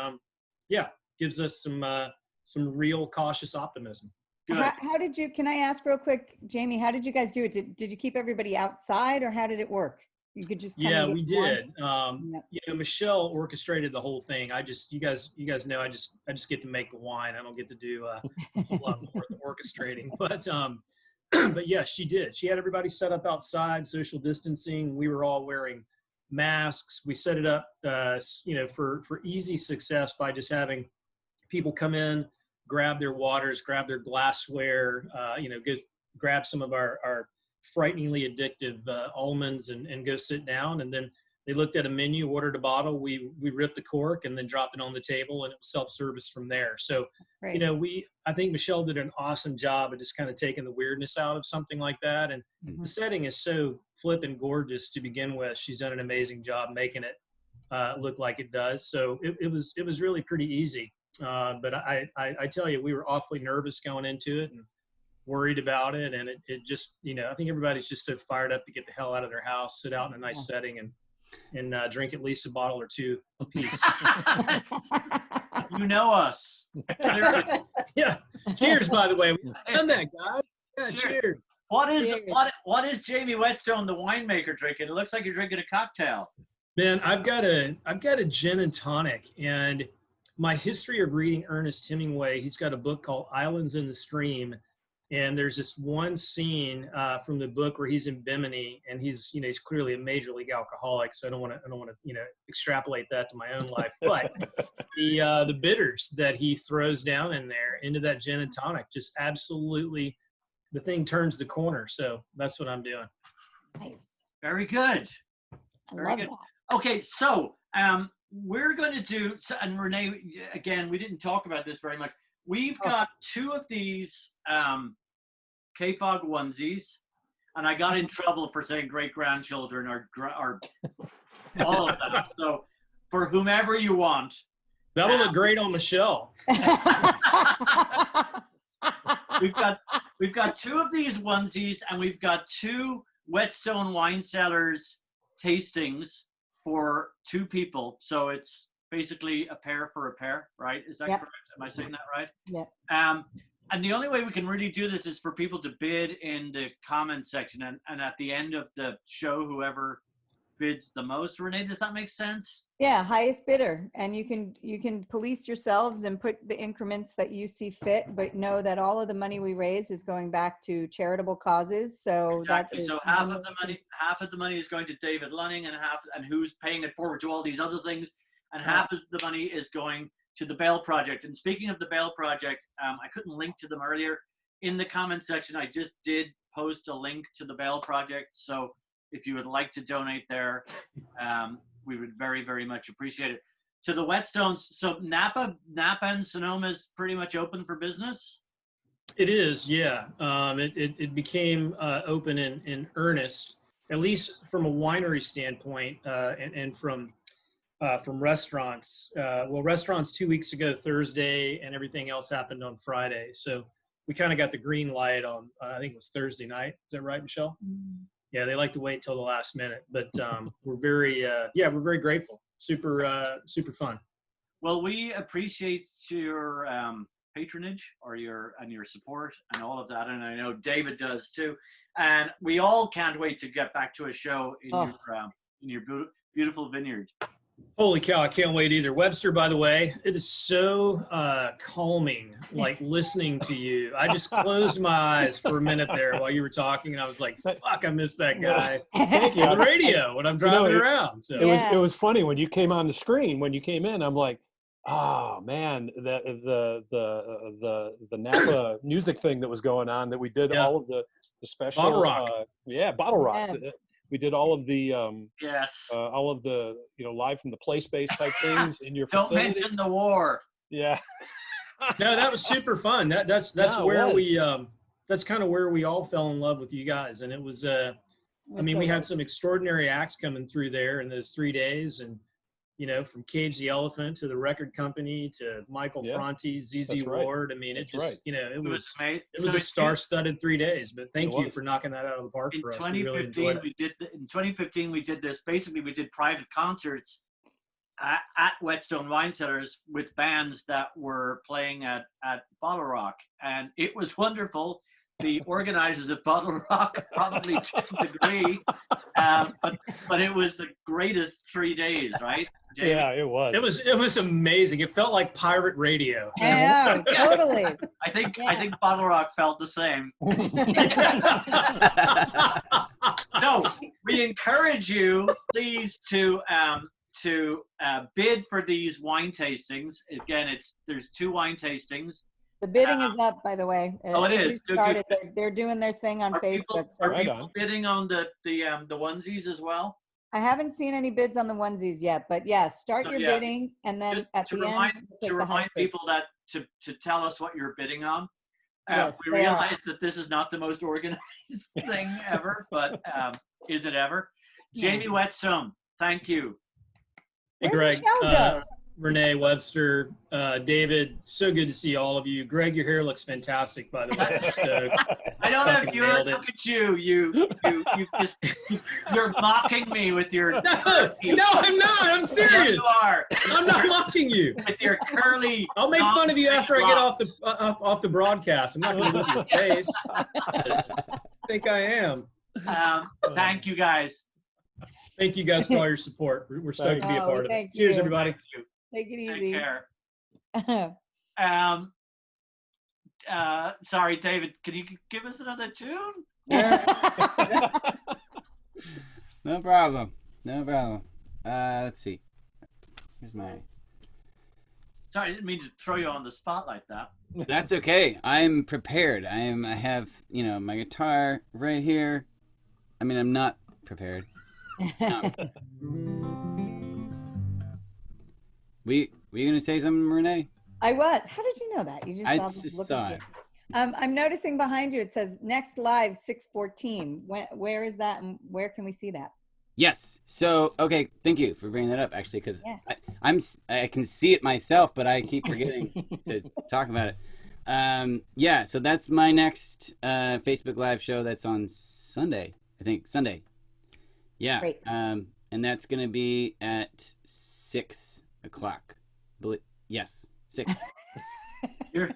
gives us some real cautious optimism. How did you, can I ask real quick, Jamie, how did you guys do it? Did you keep everybody outside, or how did it work? You could just we did. Michelle orchestrated the whole thing. You guys know I just get to make the wine. I don't get to do a whole lot more of the orchestrating. But yeah, she did. She had everybody set up outside, social distancing. We were all wearing masks. We set it up, for easy success by just having people come in, grab their waters, grab their glassware, grab some of our frighteningly addictive almonds and go sit down. And then they looked at a menu, ordered a bottle. We ripped the cork and then dropped it on the table, and it was self-service from there. So, right. I think Michelle did an awesome job of just kind of taking the weirdness out of something like that. And the setting is so flippin' gorgeous to begin with. She's done an amazing job making it look like it does. So it was really pretty easy. But I tell you, we were awfully nervous going into it and worried about it. And it just, I think everybody's just so fired up to get the hell out of their house, sit out in a nice setting and drink at least a bottle or two apiece. You know us. Yeah. Cheers, by the way. We've done that, guys. Yeah, cheers. What is Jamie Whetstone, the winemaker, drinking? It looks like you're drinking a cocktail. Man, I've got a gin and tonic, and my history of reading Ernest Hemingway, he's got a book called Islands in the Stream. And there's this one scene from the book where he's in Bimini, and he's clearly a major league alcoholic. So I don't want to extrapolate that to my own life. But the bitters that he throws down in there into that gin and tonic, just absolutely, the thing turns the corner. So that's what I'm doing. Nice. Very good. Very good. That. Okay, so we're going to do. And Renee, again, we didn't talk about this very much. We've got two of these K-Fog onesies, and I got in trouble for saying great-grandchildren or all of that. So for whomever you want. That'll look great on Michelle. We've got two of these onesies, and we've got two Whetstone Wine Cellars tastings for two people. So it's basically a pair for a pair, right? Is that correct? Am I saying that right? Yeah. And the only way we can really do this is for people to bid in the comment section, and at the end of the show, whoever bids the most. Renee, does that make sense? Yeah, highest bidder, and you can police yourselves and put the increments that you see fit, but know that all of the money we raise is going back to charitable causes. So exactly. that is so half of the money is going to David Luning, and who's paying it forward to all these other things, and half of the money is going to the Bail Project. And speaking of the Bail Project, I couldn't link to them earlier. In the comment section, I just did post a link to the Bail Project. So if you would like to donate there, we would very, very much appreciate it. To the Whetstones, so Napa and Sonoma is pretty much open for business? It is, yeah. It became open in earnest, at least from a winery standpoint, and from restaurants. Well, restaurants 2 weeks ago, Thursday, and everything else happened on Friday. So we kind of got the green light on, I think it was Thursday night. Is that right, Michelle? Yeah, they like to wait till the last minute, but we're very, we're very grateful. Super fun. Well, we appreciate your patronage or your support and all of that, and I know David does too. And we all can't wait to get back to a show in your beautiful vineyard. Holy cow, I can't wait either. Webster, by the way, it is so calming, like listening to you. I just closed my eyes for a minute there while you were talking, and I was like, fuck, I missed that guy Thank you. on the radio when I'm driving around. So it was funny when you came on the screen, when you came in, I'm like, oh man, the Napa music thing that was going on, that we did all of the special Bottle Rock. Bottle Rock. We did all of the all of the live from the play space type things in your Don't facility. mention the war. Yeah. No, that was super fun. That's where we that's kind of where we all fell in love with you guys, and it was we had some extraordinary acts coming through there in those 3 days, and from Cage the Elephant to the record company to Michael Franti, ZZ Ward. I mean, it just it was a star-studded 3 days. But thank you for knocking that out of the park for us. We really enjoyed it. In 2015, we did this. Basically, we did private concerts at Whetstone Wine Cellars with bands that were playing at Bottle Rock, and it was wonderful. The organizers of Bottle Rock probably didn't agree, but it was the greatest 3 days, right? Jamie? Yeah, it was. It was amazing. It felt like pirate radio. Yeah, totally. I think Bottle Rock felt the same. So we encourage you, please, to bid for these wine tastings. Again, there's 2 wine tastings. The bidding is up, by the way. Oh, it is. Started. They're doing their thing on Facebook. Are people bidding on the onesies as well? I haven't seen any bids on the onesies yet, but start your bidding, and then just at the end, to remind people that to tell us what you're bidding on. Yes, we realize that this is not the most organized thing ever, but is it ever? Jamie Whetstone, thank you. Hey, Greg. Renee, Webster, David, so good to see all of you. Greg, your hair looks fantastic, by the way. I don't have your look at you. You're mocking me with your No, I'm not. I'm serious. You are. I'm not mocking you. With your curly. I'll make fun of you after I get off the broadcast. I'm not going to look at your face. I think I am. Thank you guys. Thank you guys for all your support. We're stoked to be a part of it. Cheers, everybody. Thank you. Take it easy. Take care. Sorry, David, can you give us another tune? No problem. Let's see. Here's my... Sorry, I didn't mean to throw you on the spot like that. That's okay. I'm prepared. I have, my guitar right here. I mean, I'm not prepared. Were you gonna say something, Renee? I was. How did you know that? You just saw it. I'm noticing behind you. It says next live 6/14. Where is that, and where can we see that? Yes. So okay, thank you for bringing that up. Actually, because I can see it myself, but I keep forgetting to talk about it. So that's my next Facebook Live show. That's on Sunday. I think Sunday. Yeah. Great. And that's gonna be at 6 o'clock. Yes, 6. You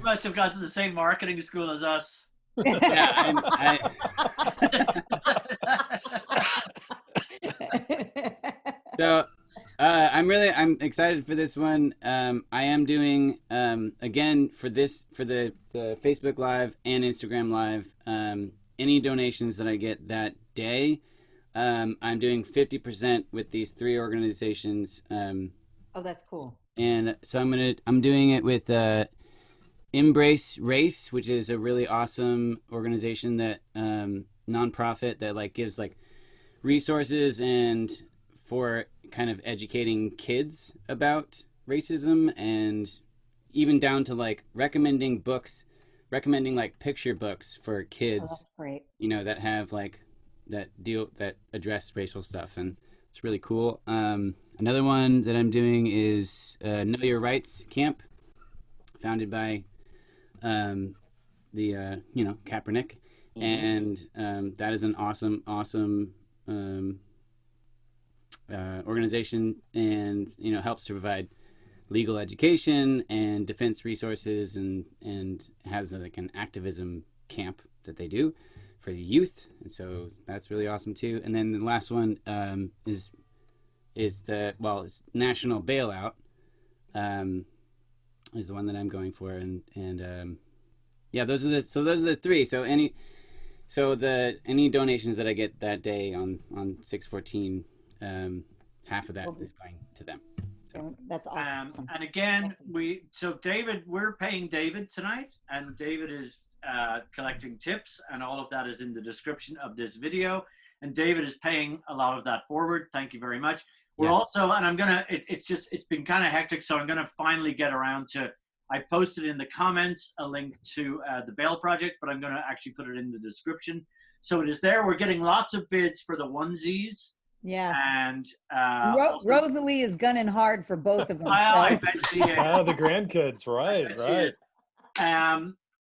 must have gone to the same marketing school as us. Yeah, So I'm excited for this one. I am doing again for the Facebook Live and Instagram Live. Any donations that I get that day, I'm doing 50% with these 3 organizations. Oh, that's cool. And so I'm doing it with Embrace Race, which is a really awesome organization that nonprofit that like gives like resources and for kind of educating kids about racism, and even down to like recommending like picture books for Oh, kids, that's great. you know, that have like that address racial stuff, and it's really cool. Another one that I'm doing is Know Your Rights Camp, founded by the Kaepernick, and that is an awesome organization, and you know, helps to provide legal education and defense resources, and has like an activism camp that they do for the youth, and so that's really awesome too. And then the last one is it's National Bailout, is the one that I'm going for, and yeah, those are the three. So any donations that I get that day on 6/14, half of that is going to them. So. That's awesome. And again, we're paying David tonight, and David is collecting tips, and all of that is in the description of this video. And David is paying a lot of that forward. Thank you very much. We're also, and I'm gonna, it's been kind of hectic, so I'm gonna finally get around to, I posted in the comments a link to the Bail Project, but I'm gonna actually put it in the description. So it is there. We're getting lots of bids for the onesies. Yeah. And Rosalie is gunning hard for both of them. I bet she is. The grandkids, right.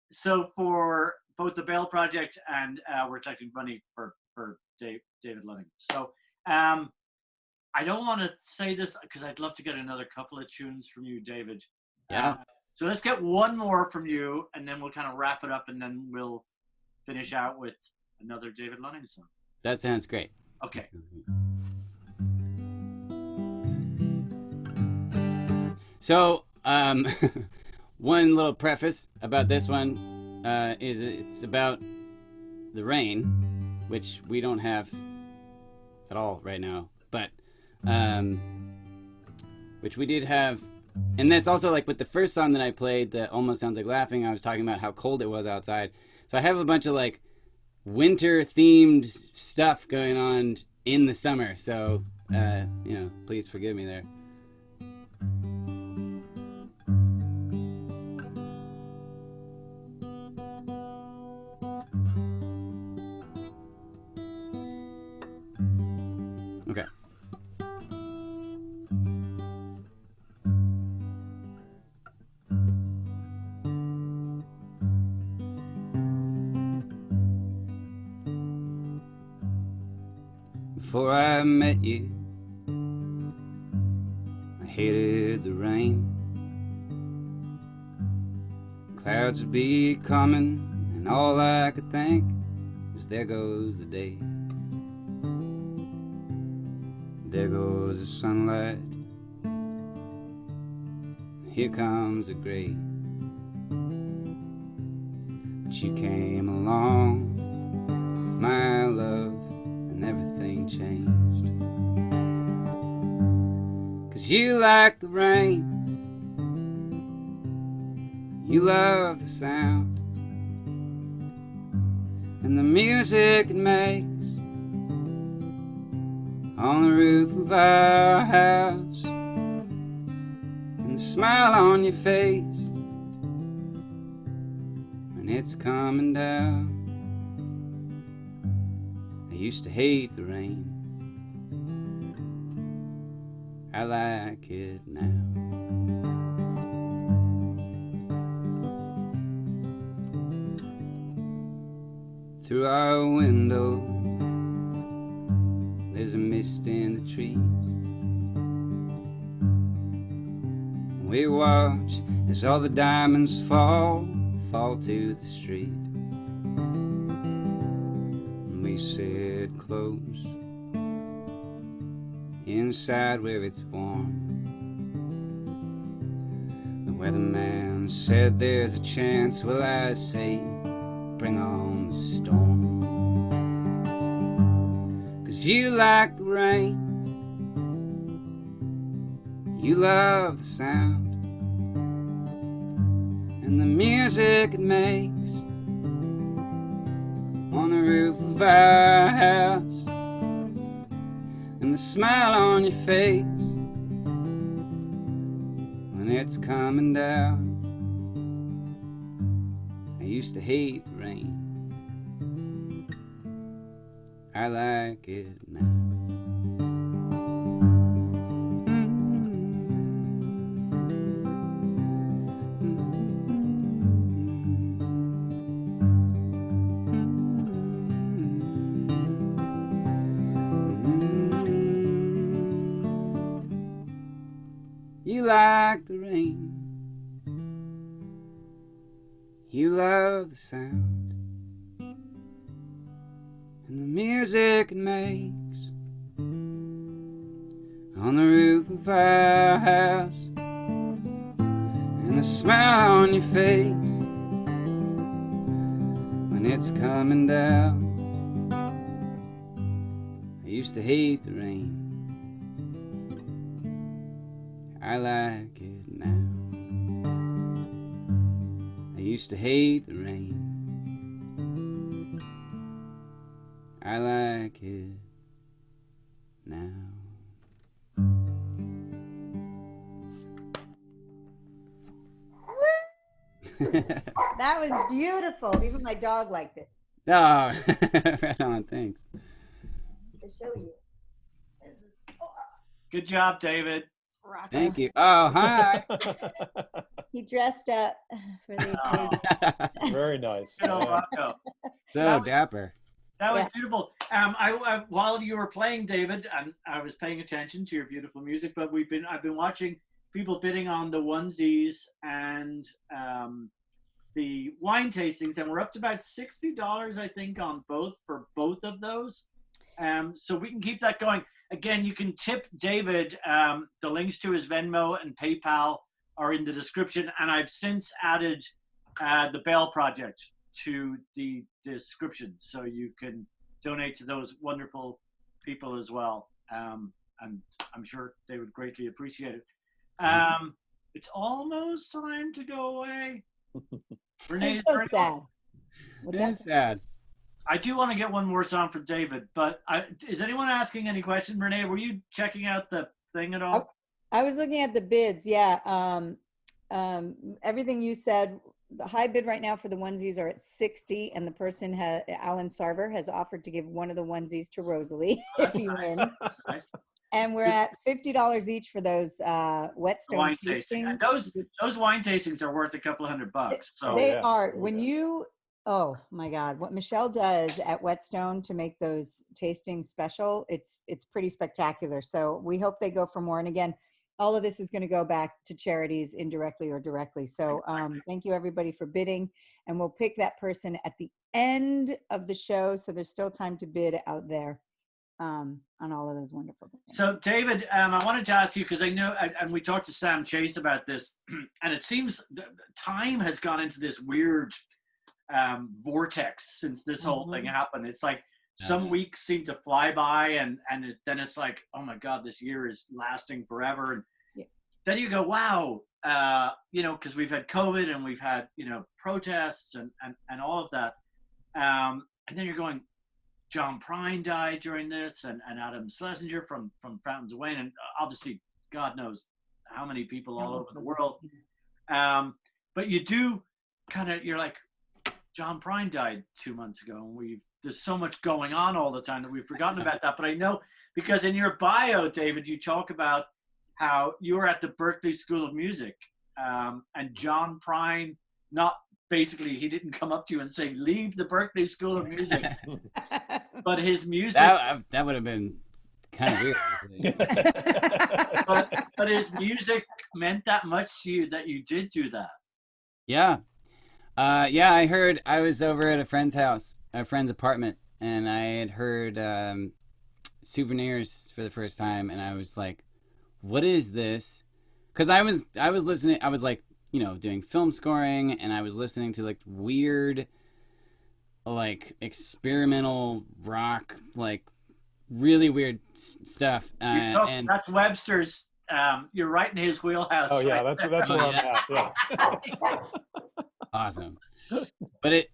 So for both the Bail Project and we're collecting money for David Luning. So I don't want to say this because I'd love to get another couple of tunes from you, David. Yeah. So let's get one more from you, and then we'll kind of wrap it up, and then we'll finish out with another David Luning song. That sounds great. Okay. So, one little preface about this one is it's about the rain, which we don't have at all right now, but which we did have. And that's also like with the first song that I played that almost sounds like laughing. I was talking about how cold it was outside. So I have a bunch of like winter themed stuff going on in the summer. So, please forgive me there. Okay. Before I met you, I hated the rain. Clouds would be coming, and all I could think was there goes the day. There goes the sunlight. Here comes the gray. But you came along, my love, and everything changed. 'Cause you like the rain, you love the sound, and the music it makes on the roof of our house, and the smile on your face when it's coming down. I used to hate the rain, I like it now. Through our window there's a mist in the trees. We watch as all the diamonds fall to the street. And we sit close inside where it's warm. The weatherman said there's a chance. Well, I say bring on the storm. 'Cause you like the rain, you love the sound, and the music it makes on the roof of our house, and the smile on your face when it's coming down. I used to hate the rain, I like it now. You like the rain, you love the sound and the music it makes on the roof of our house, and the smile on your face when it's coming down. I used to hate the rain, I like it now. I used to hate the rain, I like it now. That was beautiful. Even my dog liked it. Oh, right on, thanks. To show you. Good job, David. Rocco. Thank you. Oh, hi. He dressed up for the occasion. Very nice. Good old Rocco. So dapper. That was Yeah. beautiful. I while you were playing, David, and I was paying attention to your beautiful music, but I've been watching people bidding on the onesies and the wine tastings, and we're up to about $60, I think, on both for both of those. So we can keep that going. Again, you can tip David. The links to his Venmo and PayPal are in the description, and I've since added the Bell Project to the description, so you can donate to those wonderful people as well. And I'm sure they would greatly appreciate it. It's almost time to go away. Renee, It's so sad. It is sad. I do want to get one more song for David, but is anyone asking any question? Renee, were you checking out the thing at all? I was looking at the bids. Yeah. Everything you said, the high bid right now for the onesies are at 60, and the person Alan Sarver has offered to give one of the onesies to Rosalie if he wins. That's nice. And we're at $50 each for those Whetstone Wine tasting. And those wine tastings are worth a couple of $100. So They yeah. are. When you, oh my God, what Michelle does at Whetstone to make those tastings special, it's pretty spectacular. So we hope they go for more. And again, all of this is going to go back to charities indirectly or directly. So thank you everybody for bidding, and we'll pick that person at the end of the show. So there's still time to bid out there on all of those wonderful things. So David, I wanted to ask you, because I know, and we talked to Sam Chase about this, and it seems time has gone into this weird vortex since this whole thing happened. It's like some weeks seem to fly by, and then it's like, oh my God, this year is lasting forever. And then you go, wow, because we've had COVID and we've had, protests and all of that. And then you're going, John Prine died during this, and Adam Schlesinger from Fountains of Wayne, and obviously God knows how many people all over the world. But you do you're like, John Prine died 2 months ago, and there's so much going on all the time that we've forgotten about that. But I know, because in your bio, David, you talk about how you were at the Berklee School of Music, and John Prine, he didn't come up to you and say, leave the Berklee School of Music, but his music. That would have been kind of weird. but his music meant that much to you that you did do that. Yeah. I heard, I was over at a friend's apartment, and I had heard Souvenirs for the first time, and I was like, what is this? Because I was listening, I was like, doing film scoring, and I was listening to like weird, like experimental rock, like really weird stuff. And that's Webster's. You're right in his wheelhouse. Oh yeah, right that's where I'm at. Yeah. Awesome. But it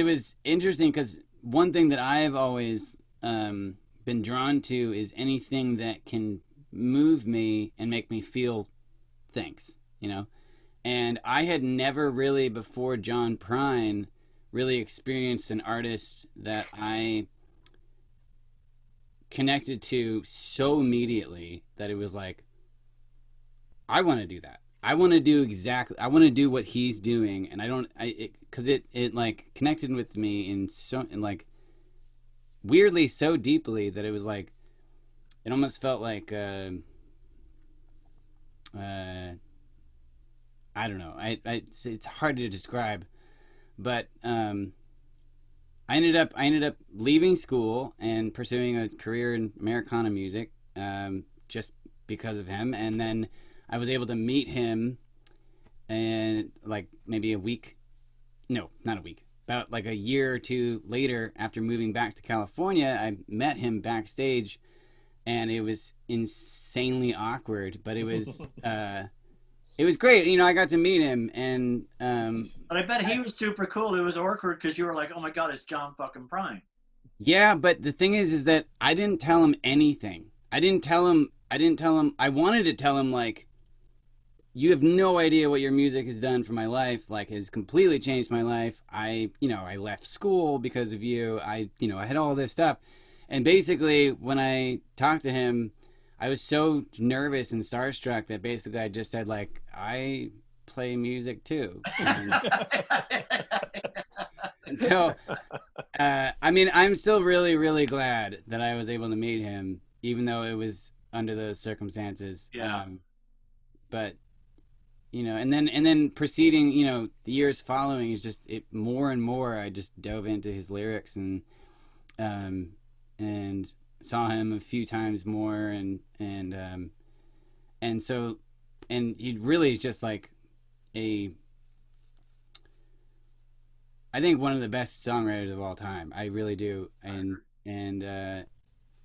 was interesting because one thing that I've always been drawn to is anything that can move me and make me feel things, you know. And I had never really before John Prine really experienced an artist that I connected to so immediately that it was like, I want to do that. I want to do what he's doing. And because it like connected with me in like weirdly so deeply that it was like, it almost felt like, I don't know. It's hard to describe, but I ended up leaving school and pursuing a career in Americana music, just because of him. And then I was able to meet him, and like maybe about like a year or two later, after moving back to California, I met him backstage, and it was insanely awkward, but it was. It was great. You know, I got to meet him, and but I bet he was super cool. It was awkward because you were like, "Oh my God, it's John fucking Prine." Yeah, but the thing is that I didn't tell him anything. I wanted to tell him, like, you have no idea what your music has done for my life. Like, has completely changed my life. I left school because of you. I had all this stuff, and basically when I talked to him, I was so nervous and starstruck that basically I just said, like, I play music too. And so, I mean, I'm still really, really glad that I was able to meet him, even though it was under those circumstances. Yeah. But, and then proceeding, the years following is just more and more, I just dove into his lyrics and saw him a few times more, and he really is just like I think one of the best songwriters of all time. I really do. And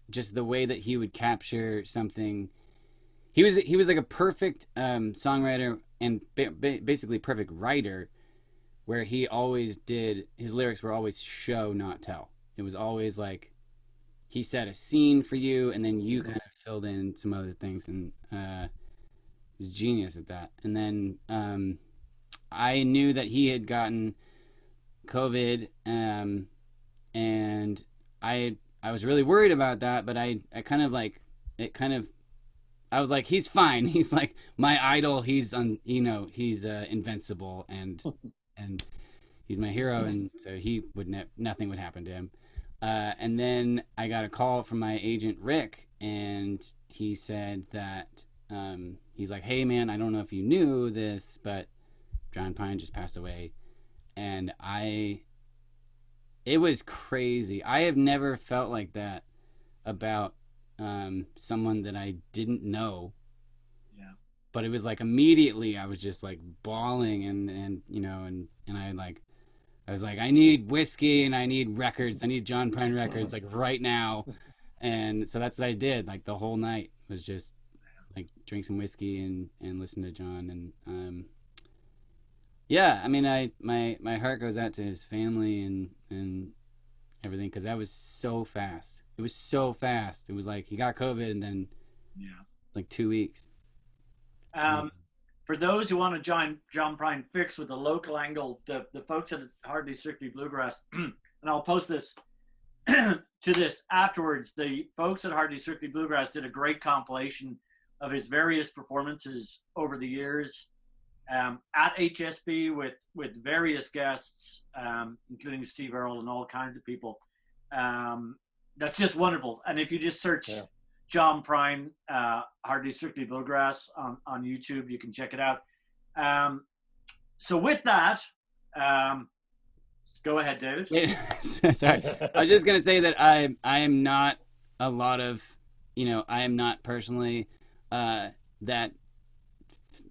just the way that he would capture something, he was like a perfect songwriter and basically perfect writer, where he always did, his lyrics were always show, not tell. It was always like, he set a scene for you, and then you kind of filled in some other things, and he's genius at that. And then I knew that he had gotten COVID, and I was really worried about that, but I was like, he's fine. He's like my idol. He's invincible, and he's my hero, and so nothing would happen to him. And then I got a call from my agent, Rick, and he said that, he's like, hey man, I don't know if you knew this, but John Prine just passed away. And it was crazy. I have never felt like that about someone that I didn't know. Yeah. But it was like immediately I was just like bawling, and I was like, I need whiskey and I need records. I need John Prine records, like right now. And so that's what I did. Like the whole night was just like drink some whiskey and listen to John. And yeah, I mean, my heart goes out to his family and everything, because that was so fast. It was so fast. It was like he got COVID and then like 2 weeks. For those who want to join John Prine Fix with the local angle, the folks at Hardly Strictly Bluegrass, and I'll post this to this afterwards, the folks at Hardly Strictly Bluegrass did a great compilation of his various performances over the years at HSB with various guests, including Steve Earle and all kinds of people. That's just wonderful. And if you just search John Prine, Hardly Strictly Bluegrass on YouTube, you can check it out. So with that, go ahead, David. Sorry, I was just gonna say that I am not a lot of, I am not personally that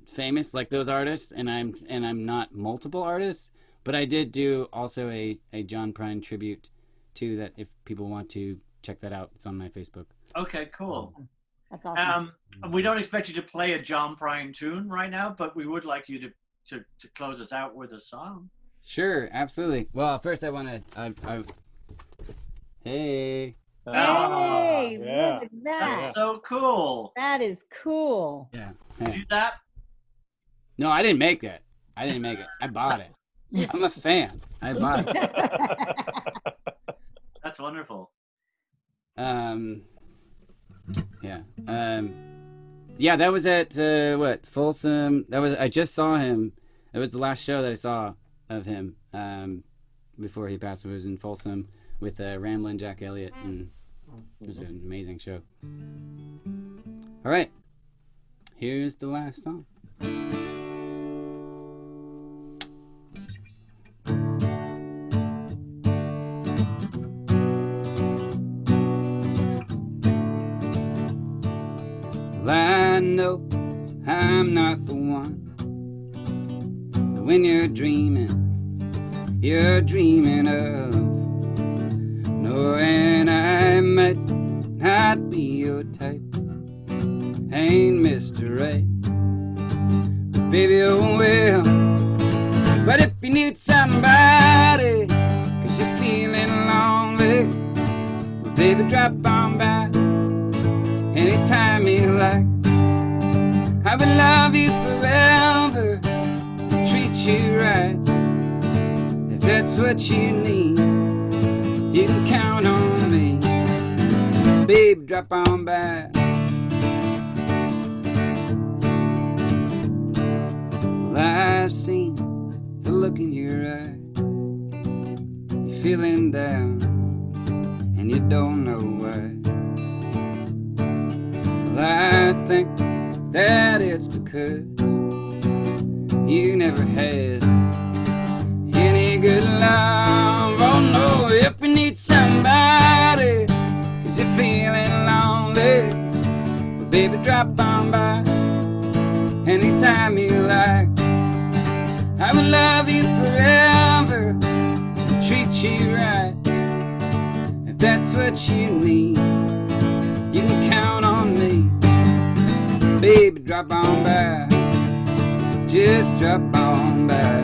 famous like those artists, and I'm not multiple artists, but I did do also a John Prine tribute too, that if people want to check that out, it's on my Facebook. Okay, cool. That's awesome. We don't expect you to play a John Prine tune right now, but we would like you to to close us out with a song. Sure, absolutely. Well, first I want to. Hey. Hey, yeah. look at that. That's so cool. That is cool. Yeah. You Hey. do that? No, I didn't make that. I didn't make it. I bought it. I'm a fan. I bought it. That's wonderful. Yeah. Yeah, that was at Folsom. I just saw him. It was the last show that I saw of him before he passed away. It was in Folsom with Ramblin' Jack Elliott, and it was an amazing show. All right, here's the last song. Well, I know I'm not the one, but when you're dreaming of knowing I might not be your type. Ain't Mr. Right, but baby, oh well. But if you need somebody, 'cause you're feeling lonely, well, baby, drop on by anytime you like. I would love you forever, treat you right. If that's what you need, you can count on me. Babe, drop on by. Well, I've seen the look in your eye. You're feeling down and you don't know why. Well, I think that it's because you never had any good love. Oh no, if you need somebody, 'cause you're feeling lonely, well, baby, drop on by anytime you like. I would love you forever, treat you right. If that's what you need, you can count on me. Baby, drop on by, just drop on by.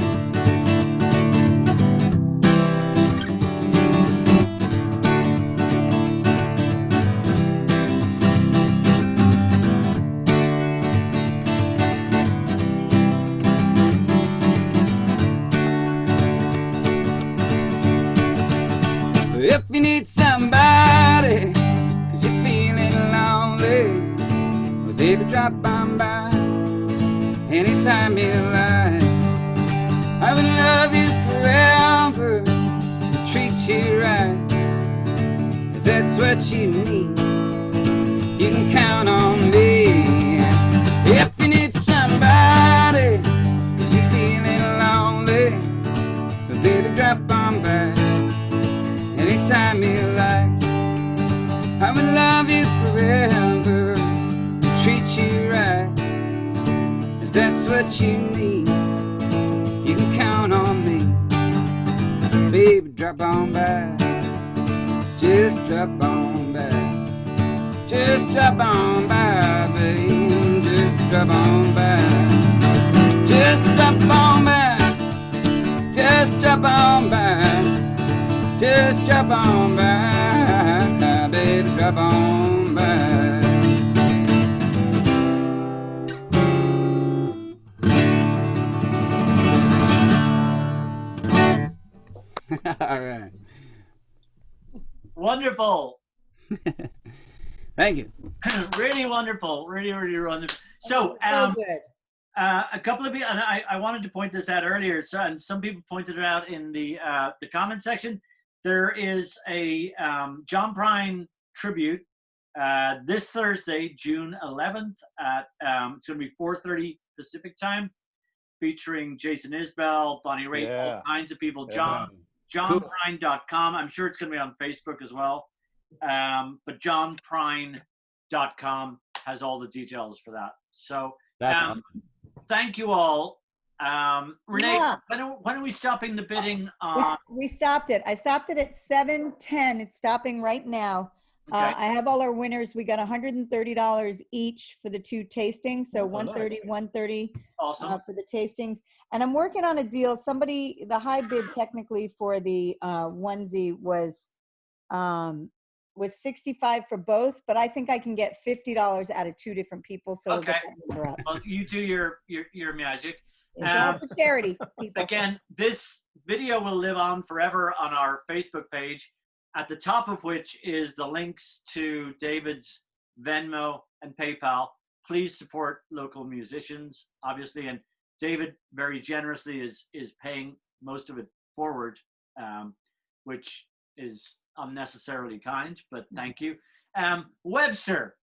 If you need somebody, 'cause you're feeling lonely, well, baby, drop on by anytime you like. I would love you forever, treat you right. If that's what you need, you can count on me. If you need somebody, 'cause you're feeling lonely, well, baby, drop on by anytime you like. I would love you forever, treat you right. If that's what you need, you can count on me. Baby, drop on by, just drop on by. Just drop on by, babe, just drop on by. Just drop on by, just drop on by. Just drop on by, baby, drop on by. All right. Wonderful. Thank you. Really wonderful. Really, really wonderful. So, So good. a couple of people, and I wanted to point this out earlier, so, and some people pointed it out in the comment section. There is a John Prine tribute this Thursday, June 11th at it's going to be 4:30 Pacific time, featuring Jason Isbell, Bonnie Raitt, all kinds of people. JohnPrine.com. I'm sure it's going to be on Facebook as well. But JohnPrine.com has all the details for that. So That's awesome. Thank you all. Renee, Yeah. when are we stopping the bidding on? We stopped it. I stopped it at 7:10. It's stopping right now. Okay. I have all our winners. We got $130 each for the 2 tastings. So Oh, 130, nice. 130 Awesome. for the tastings. And I'm working on a deal. Somebody, the high bid technically for the onesie was 65 for both, but I think I can get $50 out of 2 different people. So we'll get Okay. that number up. Well, you do your magic. It's all for charity, people. Again, this video will live on forever on our Facebook page, at the top of which is the links to David's Venmo and PayPal. Please support local musicians, obviously, and David very generously is paying most of it forward, which is unnecessarily kind, but thank you. Webster,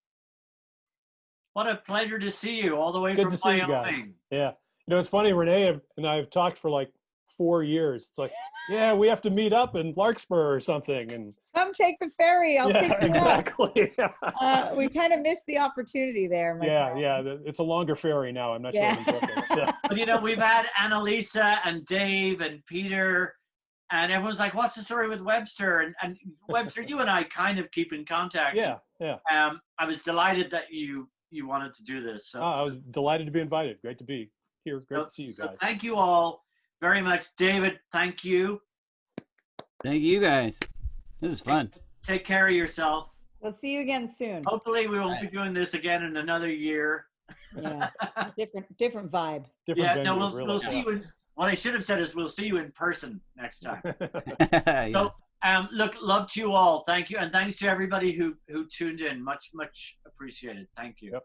what a pleasure to see you all the way Good from to see you guys. Wyoming. Yeah. You know, it's funny, Renee and I have talked for like 4 years. It's like, yeah, we have to meet up in Larkspur or something. And Come take the ferry. I'll pick you exactly. up. We kind of missed the opportunity there. My friend. Yeah. It's a longer ferry now. I'm not sure I can book it. So. But you know, we've had Annalisa and Dave and Peter, and everyone's like, what's the story with Webster? And Webster, you and I kind of keep in contact. Yeah. I was delighted that you wanted to do this. So I was delighted to be invited. Great to be here. Great to see you so guys. thank you all very much. David, thank you. Thank you guys. This is fun. Take care of yourself. We'll see you again soon. Hopefully we won't be doing this again in another year. Yeah, different vibe. Different Yeah, venue, no, really. we'll see you in, what I should have said is we'll see you in person next time. Yeah. So, look, love to you all. Thank you. And thanks to everybody who tuned in. Much appreciated. Thank you. Yep.